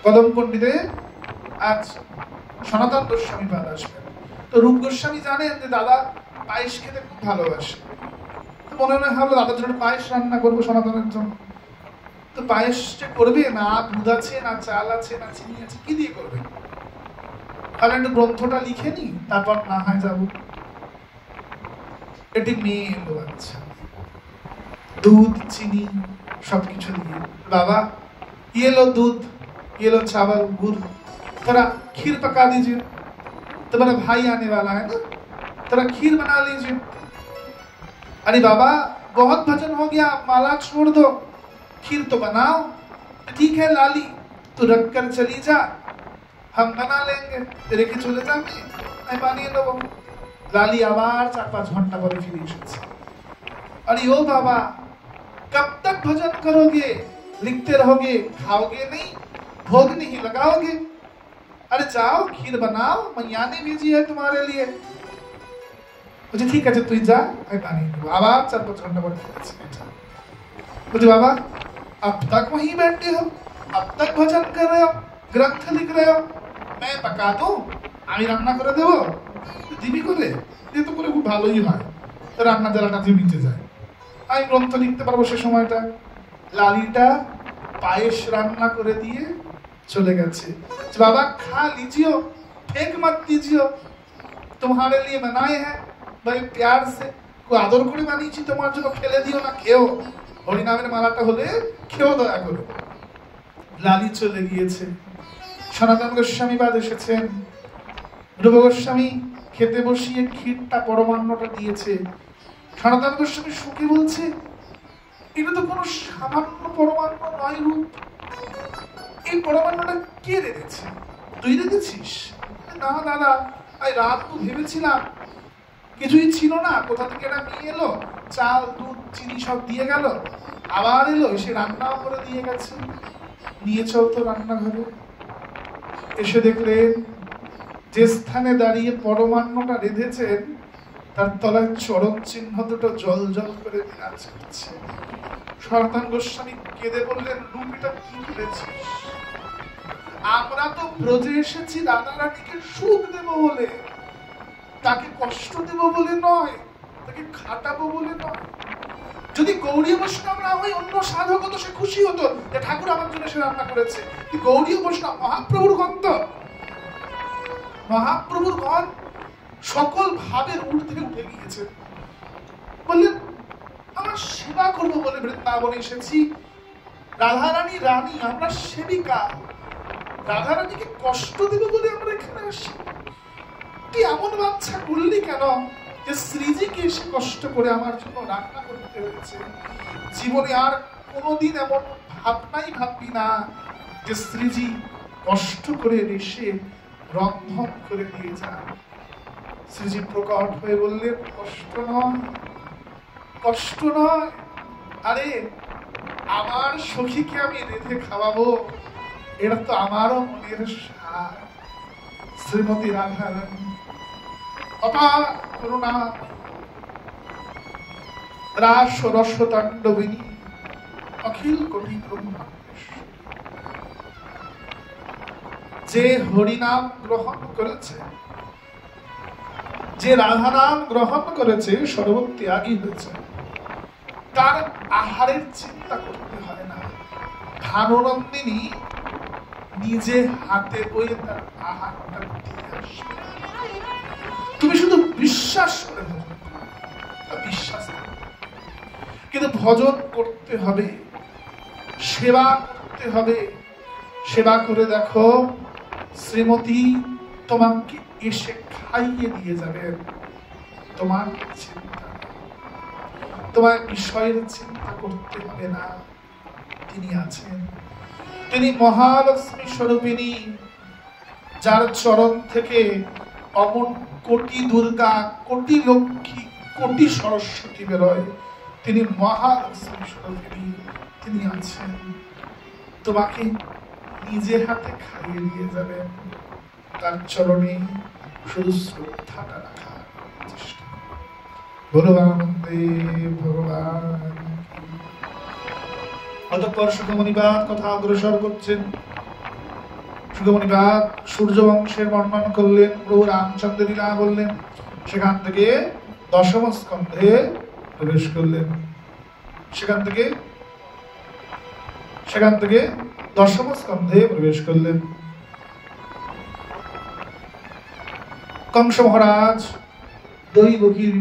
কদমখণ্ডিতে, আজ সনাতন গোস্বামী পাদ আসবেন। তো রূপ গোস্বামী জানেন যে দাদা পায়েস খেতে খুব ভালোবাসে, তো মনে মনে ভাবলো দাদার জন্য পায়েস রান্না করবো সনাতনের জন্য। তো পায়েস যে করবে, না দুধ আছে, না চাল আছে, না চিনি আছে, কি দিয়ে করবে? আর একটু গ্রন্থটা লিখে নি, তারপর না হয় যাবো। এটি মেয়ে এলো, আচ্ছা दूध चीनी सब কিছু দিয়ে, बाबा ये लो दूध, ये लो चावल गुड़, थोड़ा खीर पका दीजिए, तुम्हारा भाई आने वाला है ना, थोड़ा खीर बना लीजिए। अरे बाबा बहुत भजन हो गया, माला छोड़ दो, खीर तो बनाओ। ठीक है लाली, तू रख कर चली जा, हम बना लेंगे, तेरे के चले जाएंगे, मैं बानिए देबो। लाली आবার 4-5 ঘন্টা পরে ফিরে এসেছে। अरे ओ बाबा कब तक भजन करोगे, लिखते रहोगे, खाओगे नहीं, भोग नहीं लगाओगे? अरे जाओ खीर बनाओ, मैया ने भेजी है तुम्हारे लिए। मुझे ठीक है तू जा, मैं पानी दूंगा। आवाज 4-5 घंटा पड़े मुझे, बाबा अब तक वहीं बैठे हो, अब तक भजन कर रहे हो, ग्रंथ लिख रहे हो, मैं पका दूं, আমি রান্না করে দেবো। দিবি করে, এ তো করে খুব ভালোই হয়, তো রান্না জ্বালাটা যে মিটে যায়, আমি গ্রন্থ লিখতে পারবো সে সময়টা। লালিটা পায়েস রান্না করে দিয়ে চলে গেছে। বাবা खा लीजिए, फेंक मत दीजिए, तुम्हारे लिए बनाए हैं, बड़े प्यार से, को आदर করে বানিয়েছি তোমার জন্য, ফেলে দিও না, খেও, হরিনামের মালাটা হলে খেও দয়া করে। লালি চলে গিয়েছে। সনাতন গোস্বামী বাদ এসেছেন। ধ্রুব গোস্বামী খেতে বসিয়ে ক্ষীরটা পরমান্নটা দিয়েছে। সনাতন গোস্বামী সুখে বলছে, এটা তো কোনো সামান্য পরমান্ন নয় রূপ, এই পরমান্নটা কে রেঁধেছে? তুই রেঁধেছিস? না দাদা, আমি রাত তো ভেবেছিলাম, কিছুই ছিল না, কোথা থেকে এটা নিয়ে এলো, চাল দুধ চিনি সব দিয়ে গেল, আবার এলো, এসে রান্নাও করে দিয়ে গেছে। নিয়ে চল তো রান্নাঘরে। এসে দেখলেন যে স্থানে দাঁড়িয়ে পরমান্নটা রেঁধেছেন তার তলায় চরণ চিহ্ন দুটো জল জল করে বিরাজ করছে। সনাতন গোস্বামী কেঁদে বললেন, রূপটা কি করেছিস? আমরা তো ব্রজে এসেছি রাধা রানীকে সুখ দেব বলে, তাকে কষ্ট দেব বলে নয়, তাকে খাটাবো বলে নয়। যদি গৌড়ীয় বৈষ্ণব না হয়, অন্য সাধক হতো, সে খুশি হতো যে ঠাকুর আমার জন্য সে রান্না করেছে। গৌড়ীয় বৈষ্ণব মহাপ্রভুর গন্ধ, মহাপ্রভুর গণ সকল ভাবের ঊর্ধ্বে উঠে গিয়েছে। বললেন, আমরা সেবা করবো বলে বৃন্দাবনে এসেছি, রাধারানী রানী, আমরা সেবিকা, রাধারানীকে কষ্ট দেব বলে আমরা এখানে আসি। তুই এমন বাচ্চা করলি কেন যে শ্রীজিকে এসে কষ্ট করে আমার জন্য রান্না করতে হয়েছে? জীবনে আর কোনোদিন এমন ভাবনাই ভাববি না যে শ্রীজি কষ্ট করে এসে রন্ধন করে দিয়ে যান। শ্রীজি প্রকট হয়ে বললেন, কষ্ট নয়, কষ্ট নয়, আরে আমার সখীকে আমি রেঁধে খাওয়াবো, এটা তো আমারও মনের সার। শ্রীমতী রাধা রানী অপার করুণা, রাস রস তাণ্ডবিনী, অখিল কোটি ব্রহ্মাণ্ডেশ্বরী। যে হরিনাম গ্রহণ করেছে, যে রাধা নাম গ্রহণ করেছে, সর্বত্যাগী হয়েছে, তার আহারের চিন্তা করতে হয় না। ভানুনন্দিনী নিজে হাতে বয়ে তার আহারটা দিয়ে আসবে। তুমি শুধু বিশ্বাস করে ভজন করো, বিশ্বাস কিন্তু ভজন করতে হবে, সেবা করতে হবে। সেবা করে দেখো, শ্রীমতী তোমাকে এসে খাইয়ে দিয়ে যাবেন। তোমার চিন্তা, তোমার বিষয়ের চিন্তা করতে হবে না। তিনি আছেন, তিনি মহালক্ষ্মী স্বরূপিণী, যার চরণ থেকে অমন কোটি দুর্গা, কোটি লক্ষ্মী, কোটি সরস্বতী বেরোয়। তিনি মহালক্ষ্মী স্বরূপিণী, তিনি আছেন, তোমাকে নিজে হাতে খাইয়ে দিয়ে যাবেন। তার চরণে শুধু শ্রদ্ধাটা রাখার চেষ্টা করো। ভগবানন্দে ভগবান। অতঃপর সুখমণিপাদ কথা অগ্রসর করছেন। সুখমণিপাদ সূর্য বংশের বর্ণন করলেন, প্রভু রামচন্দ্র লীলা বললেন, সেখান থেকে দশম স্কন্ধে প্রবেশ করলেন। সেখান থেকে দশম স্কন্ধে প্রবেশ করলেন। কংস মহারাজ দৈবকীর